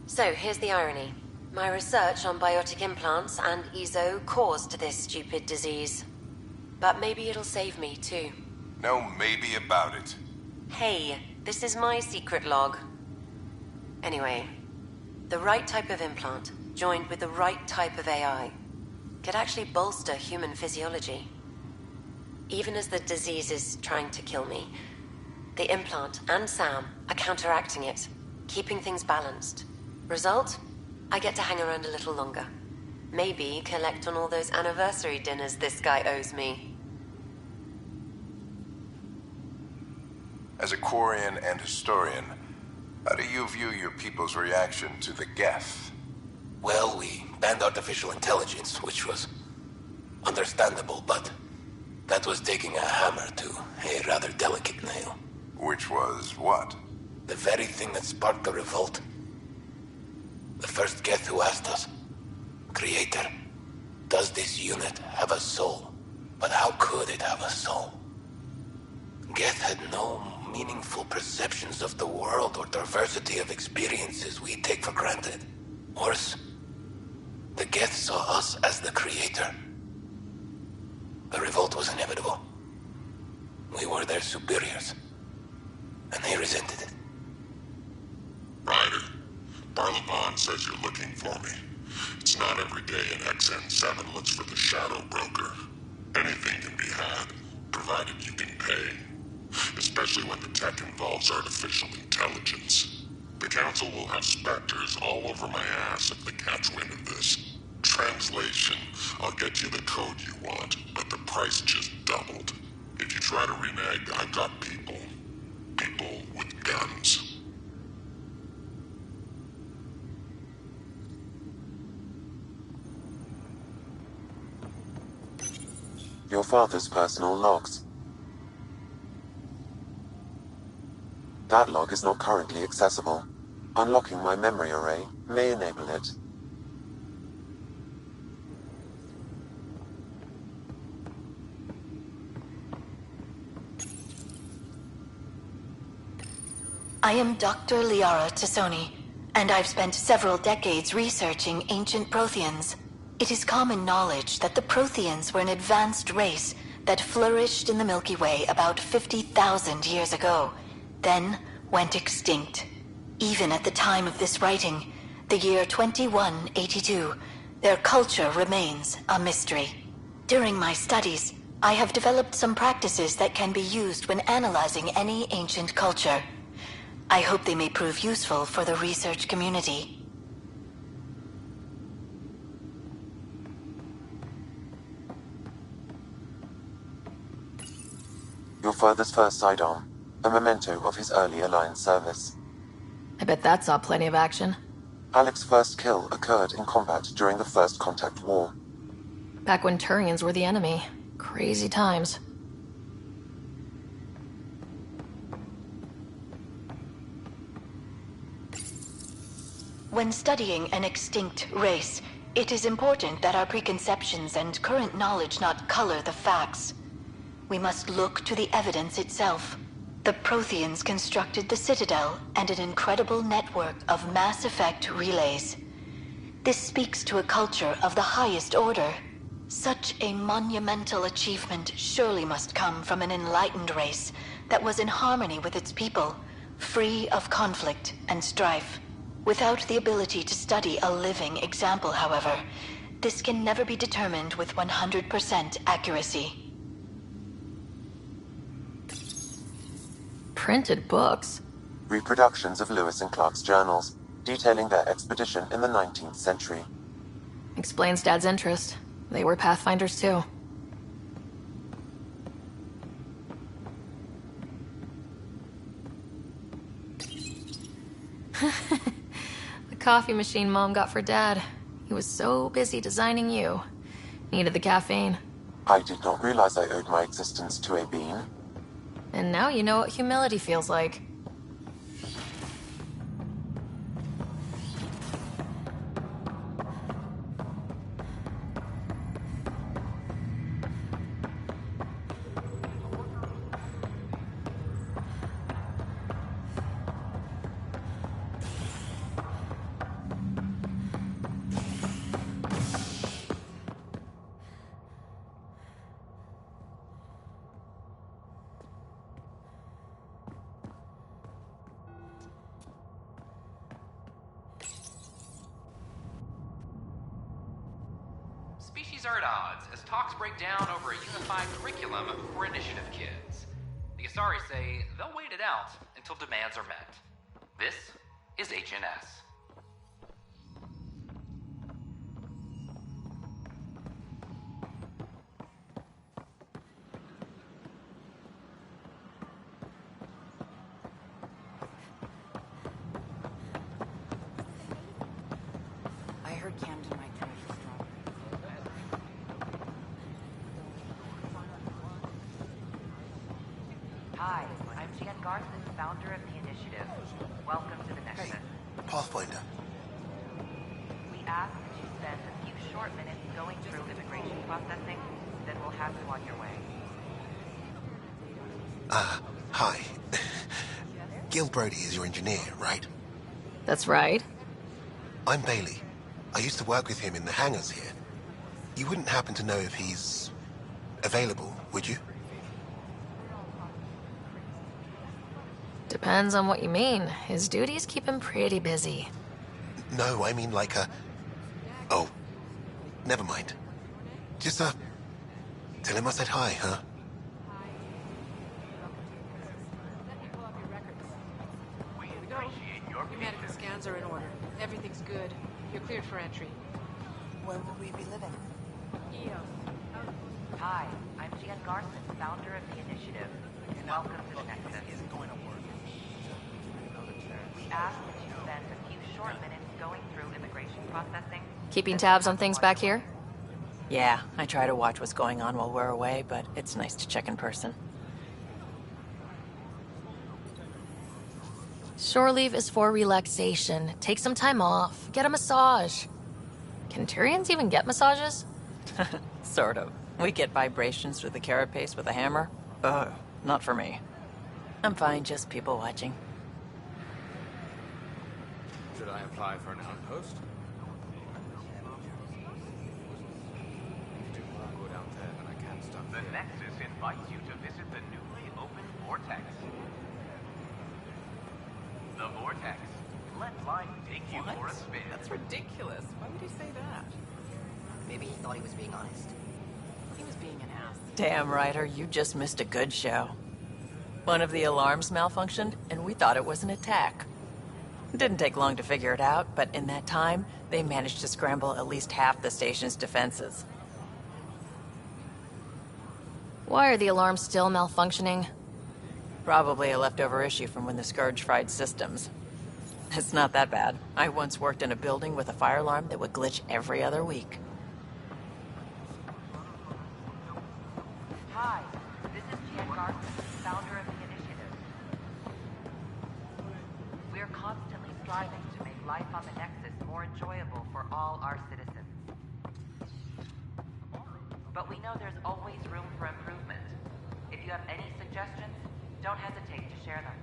So, here's the irony. My research on biotic implants and EZO caused this stupid disease. But maybe it'll save me, too. No maybe about it. Hey, this is my secret log. Anyway, the right type of implant, joined with the right type of AI, could actually bolster human physiology. Even as the disease is trying to kill me, the implant and Sam are counteracting it, keeping things balanced. Result? I get to hang around a little longer. Maybe collect on all those anniversary dinners this guy owes me. As a Quarian and historian, how do you view your people's reaction to the Geth? Well, we banned artificial intelligence, which was understandable, but that was taking a hammer to a rather delicate nail. Which was what? The very thing that sparked the revolt. The first Geth who asked us, Creator, does this unit have a soul? But how could it have a soul? Geth had no meaningful perceptions of the world or diversity of experiences we take for granted. Worse, the Geth saw us as the Creator. The revolt was inevitable. We were their superiors, and they resented it. Ryder, Barlaban says you're looking for me. It's not every day an XN7 looks for the Shadow Broker. Anything can be had, provided you can pay. Especially when the tech involves artificial intelligence. The Council will have specters all over my ass if they catch wind of this. Translation, I'll get you the code you want, but the price just doubled. If you try to renege, I've got people. People with guns. Your father's personal logs. That log is not currently accessible. Unlocking my memory array may enable it. I am Dr. Liara Tassoni, and I've spent several decades researching ancient Protheans. It is common knowledge that the Protheans were an advanced race that flourished in the Milky Way about 50,000 years ago, then went extinct. Even at the time of this writing, the year 2182, their culture remains a mystery. During my studies, I have developed some practices that can be used when analyzing any ancient culture. I hope they may prove useful for the research community. Your father's first sidearm, a memento of his early Alliance service. I bet that saw plenty of action. Alec's first kill occurred in combat during the First Contact War. Back when Turians were the enemy. Crazy times. When studying an extinct race, it is important that our preconceptions and current knowledge not color the facts. We must look to the evidence itself. The Protheans constructed the Citadel and an incredible network of mass effect relays. This speaks to a culture of the highest order. Such a monumental achievement surely must come from an enlightened race that was in harmony with its people, free of conflict and strife. Without the ability to study a living example, however, this can never be determined with 100% accuracy. Printed books? Reproductions of Lewis and Clark's journals, detailing their expedition in the 19th century. Explains Dad's interest. They were Pathfinders too. The coffee machine Mom got for Dad. He was so busy designing you. Needed the caffeine. I did not realize I owed my existence to a bean. And now you know what humility feels like. Species are at odds as talks break down over a unified curriculum for initiative kids. The Asari say they'll wait it out until demands are met. This is HNS. I heard Camden might try to stop. Hi, I'm Jan Garson, founder of the initiative. Welcome to the Nexus. Hey, Pathfinder. We ask that you spend a few short minutes going through immigration processing, then we'll have you on your way. Hi. Gil Brody is your engineer, right? That's right. I'm Bailey. I used to work with him in the hangars here. You wouldn't happen to know if he's available, would you? Depends on what you mean. His duties keep him pretty busy. No, I mean like a... Oh, never mind. Just, tell him I said hi, huh? Your medical scans are in order. Everything's good. You're cleared for entry. Where would we be living? Hi, I'm Gian Garson, founder of the initiative. Welcome to the Nexus. Isn't going to work. We ask that you spend a few short minutes going through immigration processing. Keeping tabs on things back here? Yeah, I try to watch what's going on while we're away, but it's nice to check in person. Shore leave is for relaxation. Take some time off. Get a massage. Can Tyrians even get massages? Sort of. We get vibrations through the carapace with a hammer. Ugh, not for me. I'm fine, just people watching. Should I apply for an outpost? The Nexus invites you to visit the newly opened Vortex. The Vortex. Let life take you for a spin. That's ridiculous. Why would he say that? Maybe he thought he was being honest. He was being an ass. Damn, Ryder, you just missed a good show. One of the alarms malfunctioned, and we thought it was an attack. It didn't take long to figure it out, but in that time, they managed to scramble at least half the station's defenses. Why are the alarms still malfunctioning? Probably a leftover issue from when the Scourge fried systems. It's not that bad. I once worked in a building with a fire alarm that would glitch every other week. Hi, this is Gian Garson, founder of the initiative. We're constantly striving to make life on the Nexus more enjoyable for all our citizens. But we know there's always room for improvement. If you have any suggestions, don't hesitate to share them.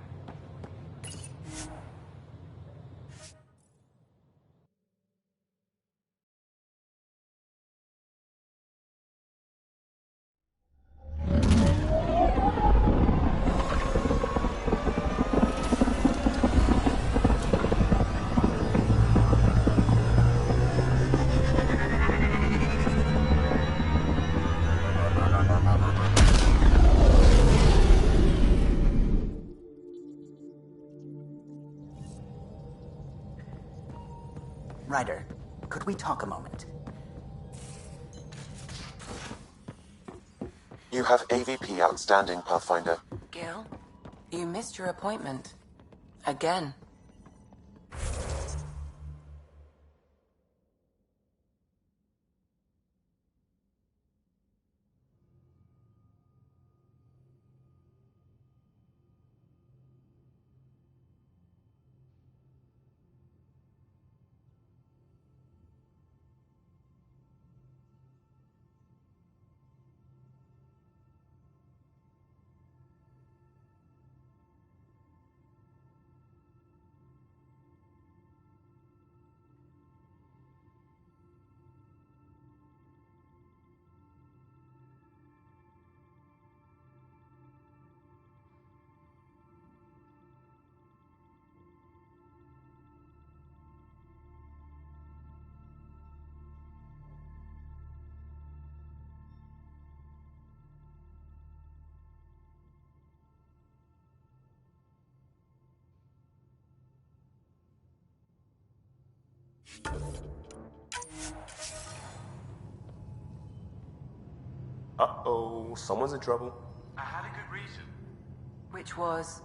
Ryder, could we talk a moment? You have AVP outstanding, Pathfinder. Gil, you missed your appointment. Again. Uh-oh, someone's in trouble. I had a good reason. Which was?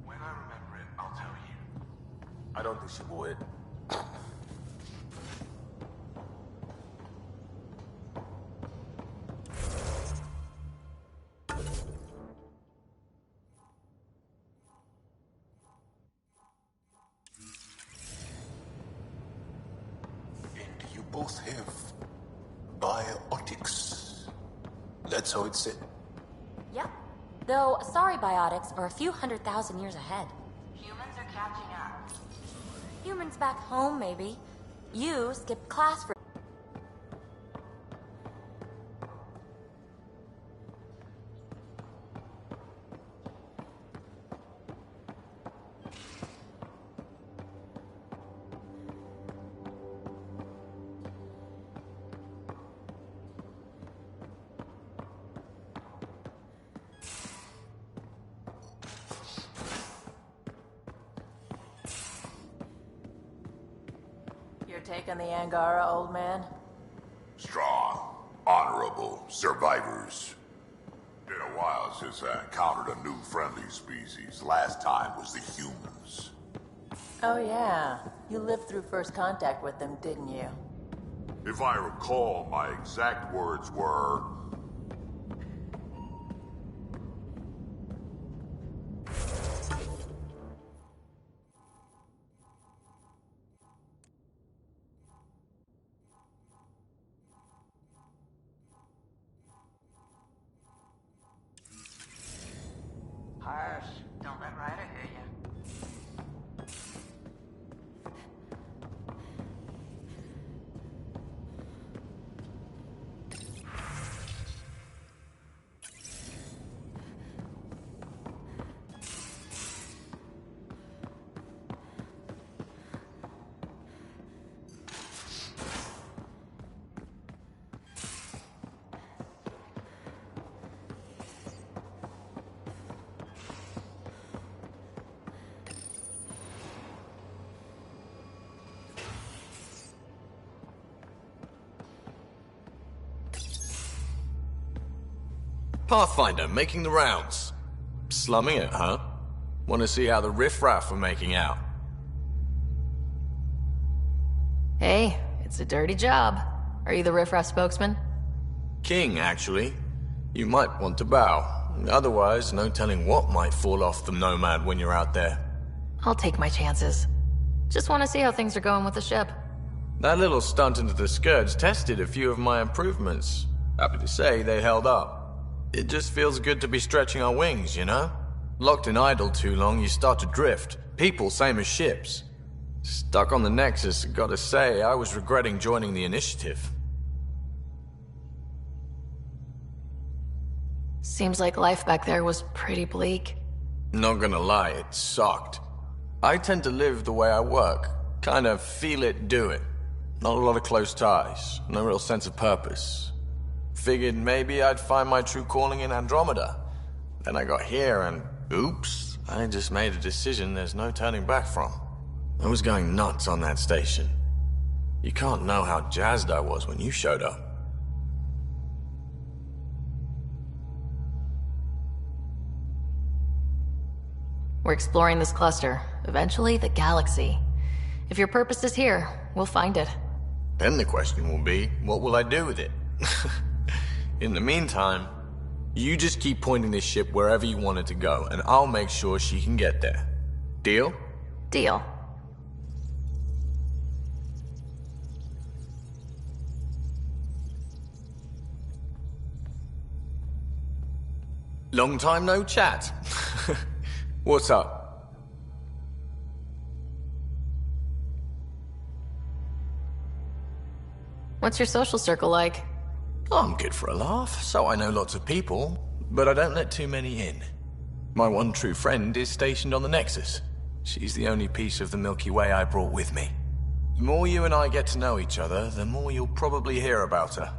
When I remember it, I'll tell you. I don't think she would. And you both have biotics. That's how it's said. Yep. Though, sorry biotics are a few 100,000 years ahead. Humans are catching up. Humans back home, maybe. You skipped class for... take on the Angara, old man? Strong, honorable survivors. Been a while since I encountered a new friendly species. Last time was the humans. Oh yeah, you lived through first contact with them, didn't you? If I recall, my exact words were... Harsh. Don't let Ryder hear you. Pathfinder, making the rounds. Slumming it, huh? Want to see how the riffraff are making out? Hey, it's a dirty job. Are you the riffraff spokesman? King, actually. You might want to bow. Otherwise, no telling what might fall off the Nomad when you're out there. I'll take my chances. Just want to see how things are going with the ship. That little stunt into the Scourge tested a few of my improvements. Happy to say they held up. It just feels good to be stretching our wings, you know? Locked in idle too long, you start to drift. People, same as ships. Stuck on the Nexus, gotta say, I was regretting joining the Initiative. Seems like life back there was pretty bleak. Not gonna lie, it sucked. I tend to live the way I work. Kind of feel it, do it. Not a lot of close ties, no real sense of purpose. Figured maybe I'd find my true calling in Andromeda. Then I got here and, oops, I just made a decision there's no turning back from. I was going nuts on that station. You can't know how jazzed I was when you showed up. We're exploring this cluster, eventually the galaxy. If your purpose is here, we'll find it. Then the question will be, what will I do with it? In the meantime, you just keep pointing this ship wherever you want it to go, and I'll make sure she can get there. Deal? Deal. Long time no chat. What's up? What's your social circle like? I'm good for a laugh, so I know lots of people, but I don't let too many in. My one true friend is stationed on the Nexus. She's the only piece of the Milky Way I brought with me. The more you and I get to know each other, the more you'll probably hear about her.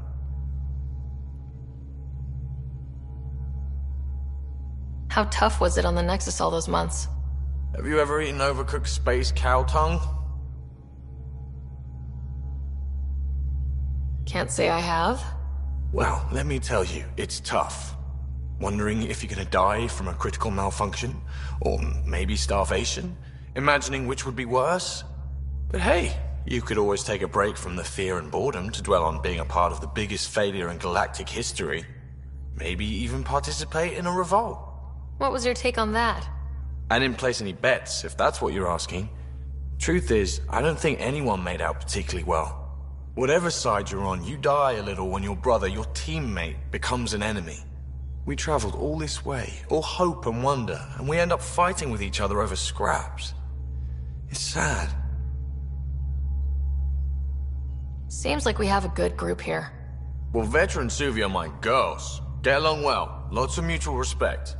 How tough was it on the Nexus all those months? Have you ever eaten overcooked space cow tongue? Can't say I have. Well, let me tell you, it's tough. Wondering if you're gonna die from a critical malfunction, or maybe starvation, imagining which would be worse. But hey, you could always take a break from the fear and boredom to dwell on being a part of the biggest failure in galactic history. Maybe even participate in a revolt. What was your take on that? I didn't place any bets, if that's what you're asking. Truth is, I don't think anyone made out particularly well. Whatever side you're on, you die a little when your brother, your teammate, becomes an enemy. We traveled all this way, all hope and wonder, and we end up fighting with each other over scraps. It's sad. Seems like we have a good group here. Well, Veteran Suvi are my girls. Get along well, lots of mutual respect.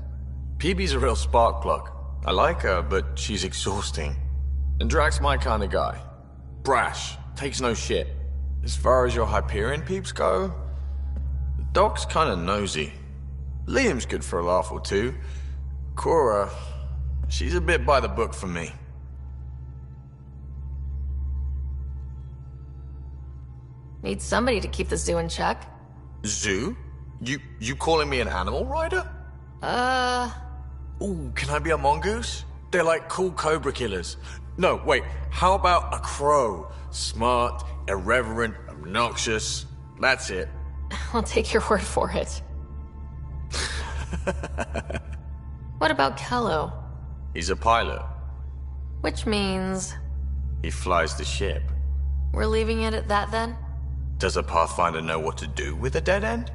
PB's a real spark plug. I like her, but she's exhausting. And Drax's my kind of guy. Brash, takes no shit. As far as your Hyperion peeps go, the Doc's kinda nosy. Liam's good for a laugh or two. Cora, she's a bit by the book for me. Need somebody to keep the zoo in check. Zoo? You calling me an animal rider? Ooh, can I be a mongoose? They're like cool cobra killers. No, wait, how about a crow? Smart, irreverent, obnoxious. That's it. I'll take your word for it. What about Kello? He's a pilot. Which means... He flies the ship. we're leaving it at that then? Does a Pathfinder know what to do with a dead end?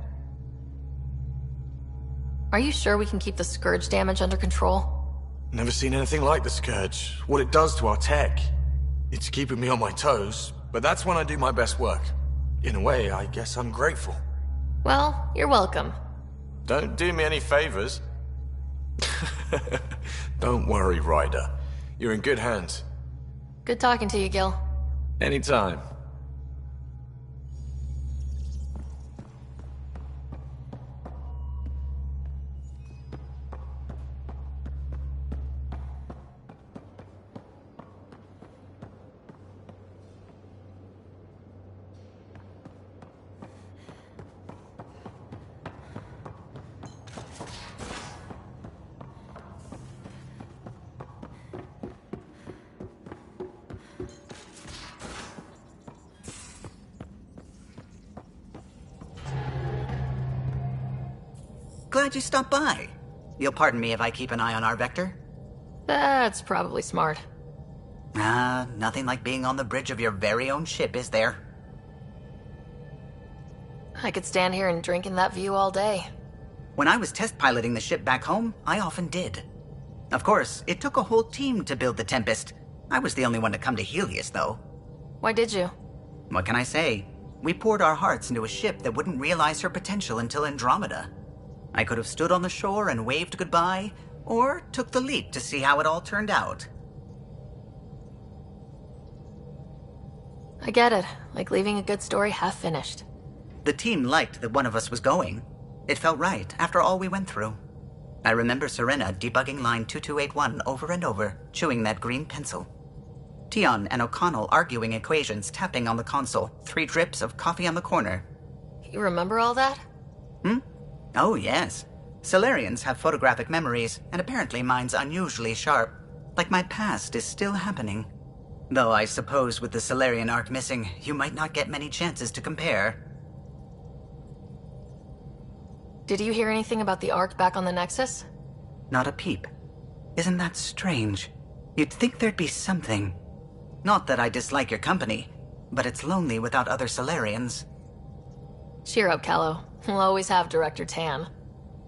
Are you sure we can keep the Scourge damage under control? Never seen anything like the Scourge. What it does to our tech. It's keeping me on my toes, but that's when I do my best work. In a way, I guess I'm grateful. Well, you're welcome. Don't do me any favors. Don't worry, Ryder. You're in good hands. Good talking to you, Gil. Anytime. Glad you stopped by. You'll pardon me if I keep an eye on our vector? That's probably smart. Nothing like being on the bridge of your very own ship, is there? I could stand here and drink in that view all day. When I was test piloting the ship back home, I often did. Of course, it took a whole team to build the Tempest. I was the only one to come to Helios, though. Why did you? What can I say? We poured our hearts into a ship that wouldn't realize her potential until Andromeda. I could have stood on the shore and waved goodbye, or took the leap to see how it all turned out. I get it. Like leaving a good story half finished. The team liked that one of us was going. It felt right after all we went through. I remember Serena debugging line 2281 over and over, chewing that green pencil. Tion and O'Connell arguing equations, tapping on the console, 3 drips of coffee on the corner. You remember all that? Oh, yes. Solarians have photographic memories, and apparently mine's unusually sharp. Like my past is still happening. Though I suppose with the Solarian arc missing, you might not get many chances to compare. Did you hear anything about the arc back on the Nexus? Not a peep. Isn't that strange? You'd think there'd be something. Not that I dislike your company, but it's lonely without other Solarians. Cheer up, Kello. We'll always have Director Tan.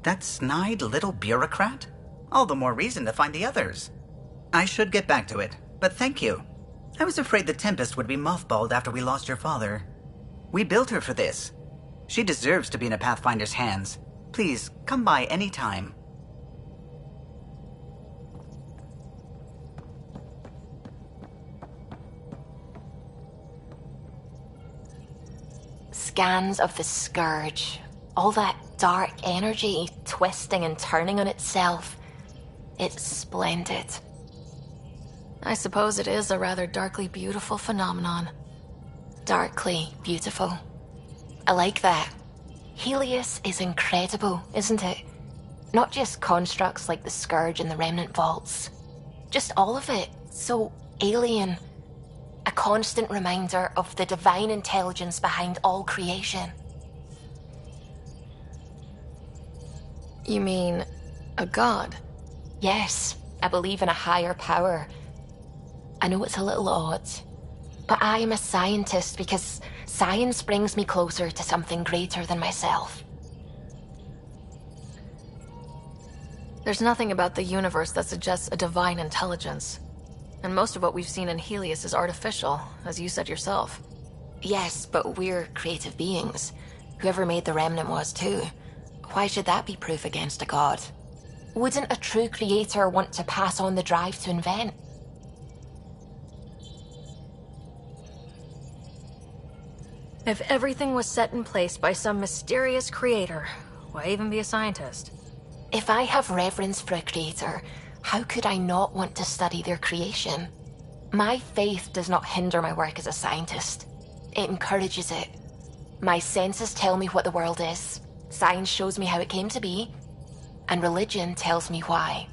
That snide little bureaucrat? All the more reason to find the others. I should get back to it, but thank you. I was afraid the Tempest would be mothballed after we lost your father. We built her for this. She deserves to be in a Pathfinder's hands. Please, come by any time. Scans of the Scourge. All that dark energy twisting and turning on itself. It's splendid. I suppose it is a rather darkly beautiful phenomenon. Darkly beautiful. I like that. Helios is incredible, isn't it? Not just constructs like the Scourge and the Remnant Vaults. Just all of it. So alien. A constant reminder of the divine intelligence behind all creation. You mean a god? Yes, I believe in a higher power. I know it's a little odd, but I am a scientist because science brings me closer to something greater than myself. There's nothing about the universe that suggests a divine intelligence. And most of what we've seen in Helios is artificial, as you said yourself. Yes, but we're creative beings. Whoever made the Remnant was too. Why should that be proof against a god? Wouldn't a true creator want to pass on the drive to invent? If everything was set in place by some mysterious creator, why even be a scientist? If I have reverence for a creator, how could I not want to study their creation? My faith does not hinder my work as a scientist. It encourages it. My senses tell me what the world is, science shows me how it came to be, and religion tells me why.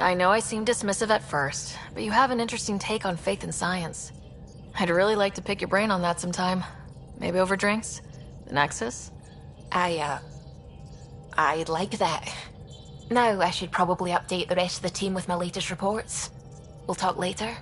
I know I seem dismissive at first, but you have an interesting take on faith and science. I'd really like to pick your brain on that sometime. Maybe over drinks? The Nexus? I'd like that. Now I should probably update the rest of the team with my latest reports. We'll talk later.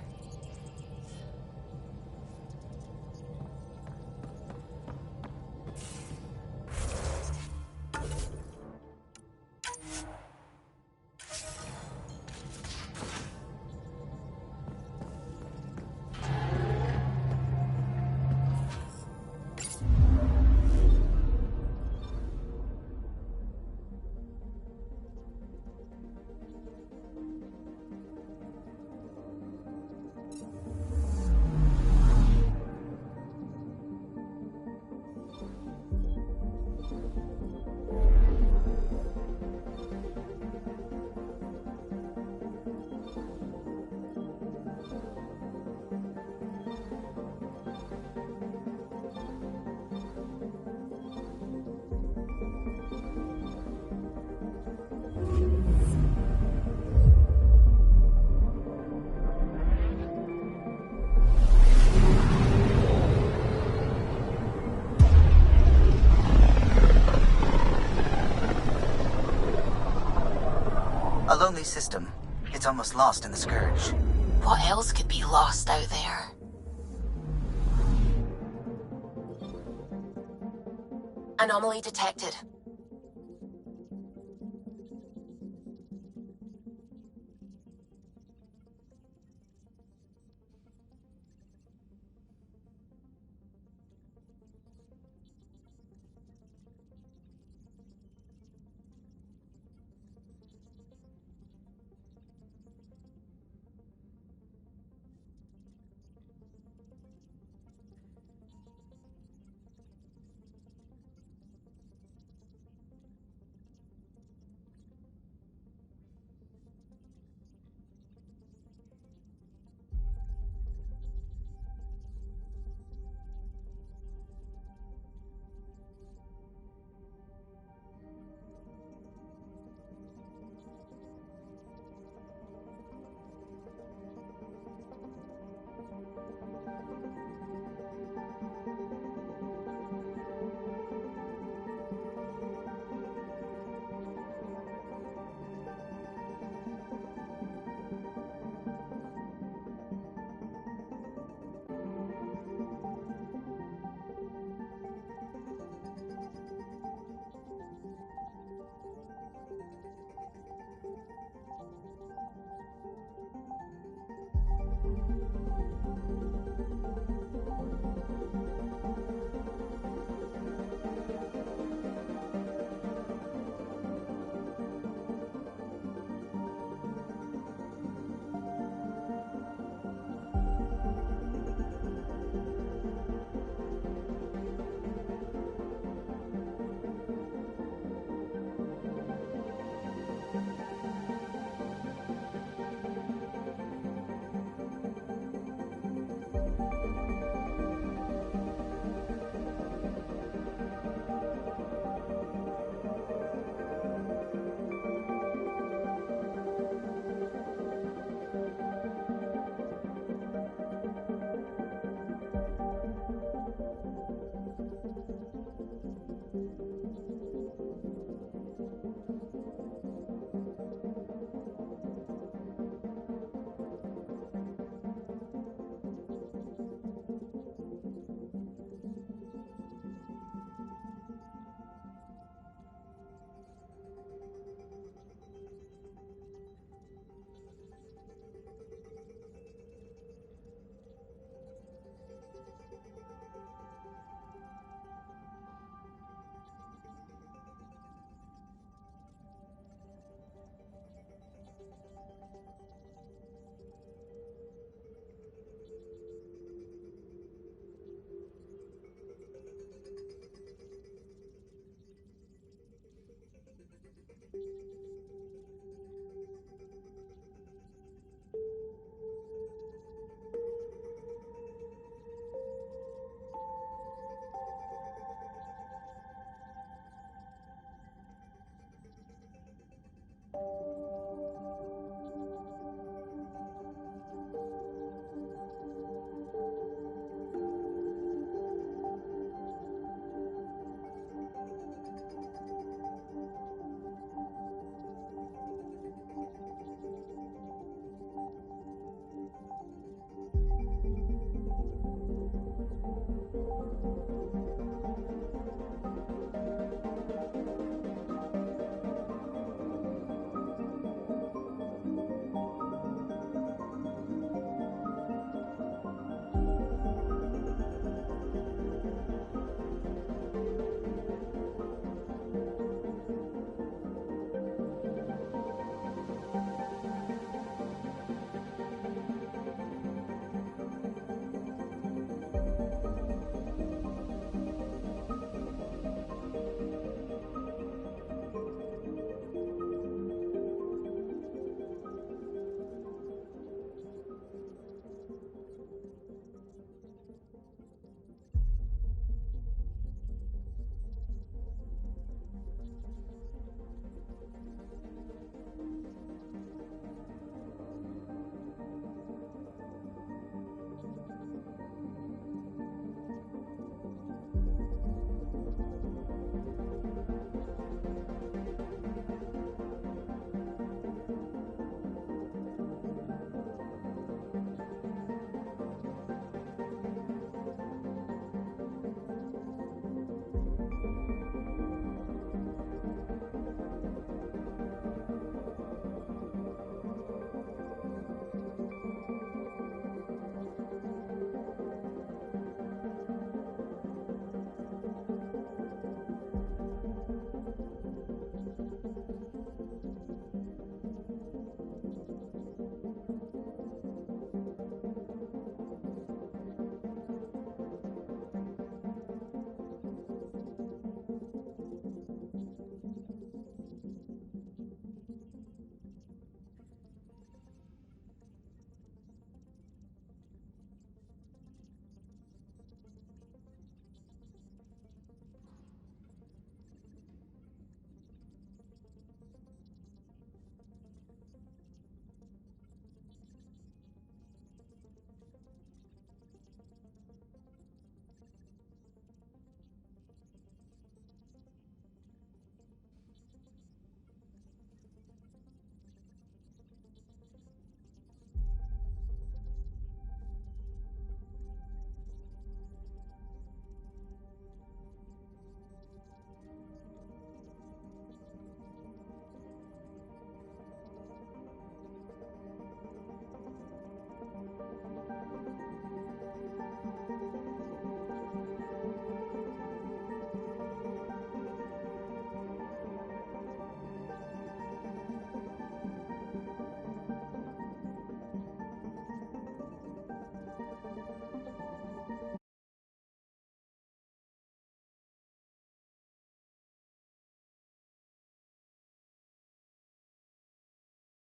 A lonely system. It's almost lost in the Scourge. What else could be lost out there? Anomaly detected.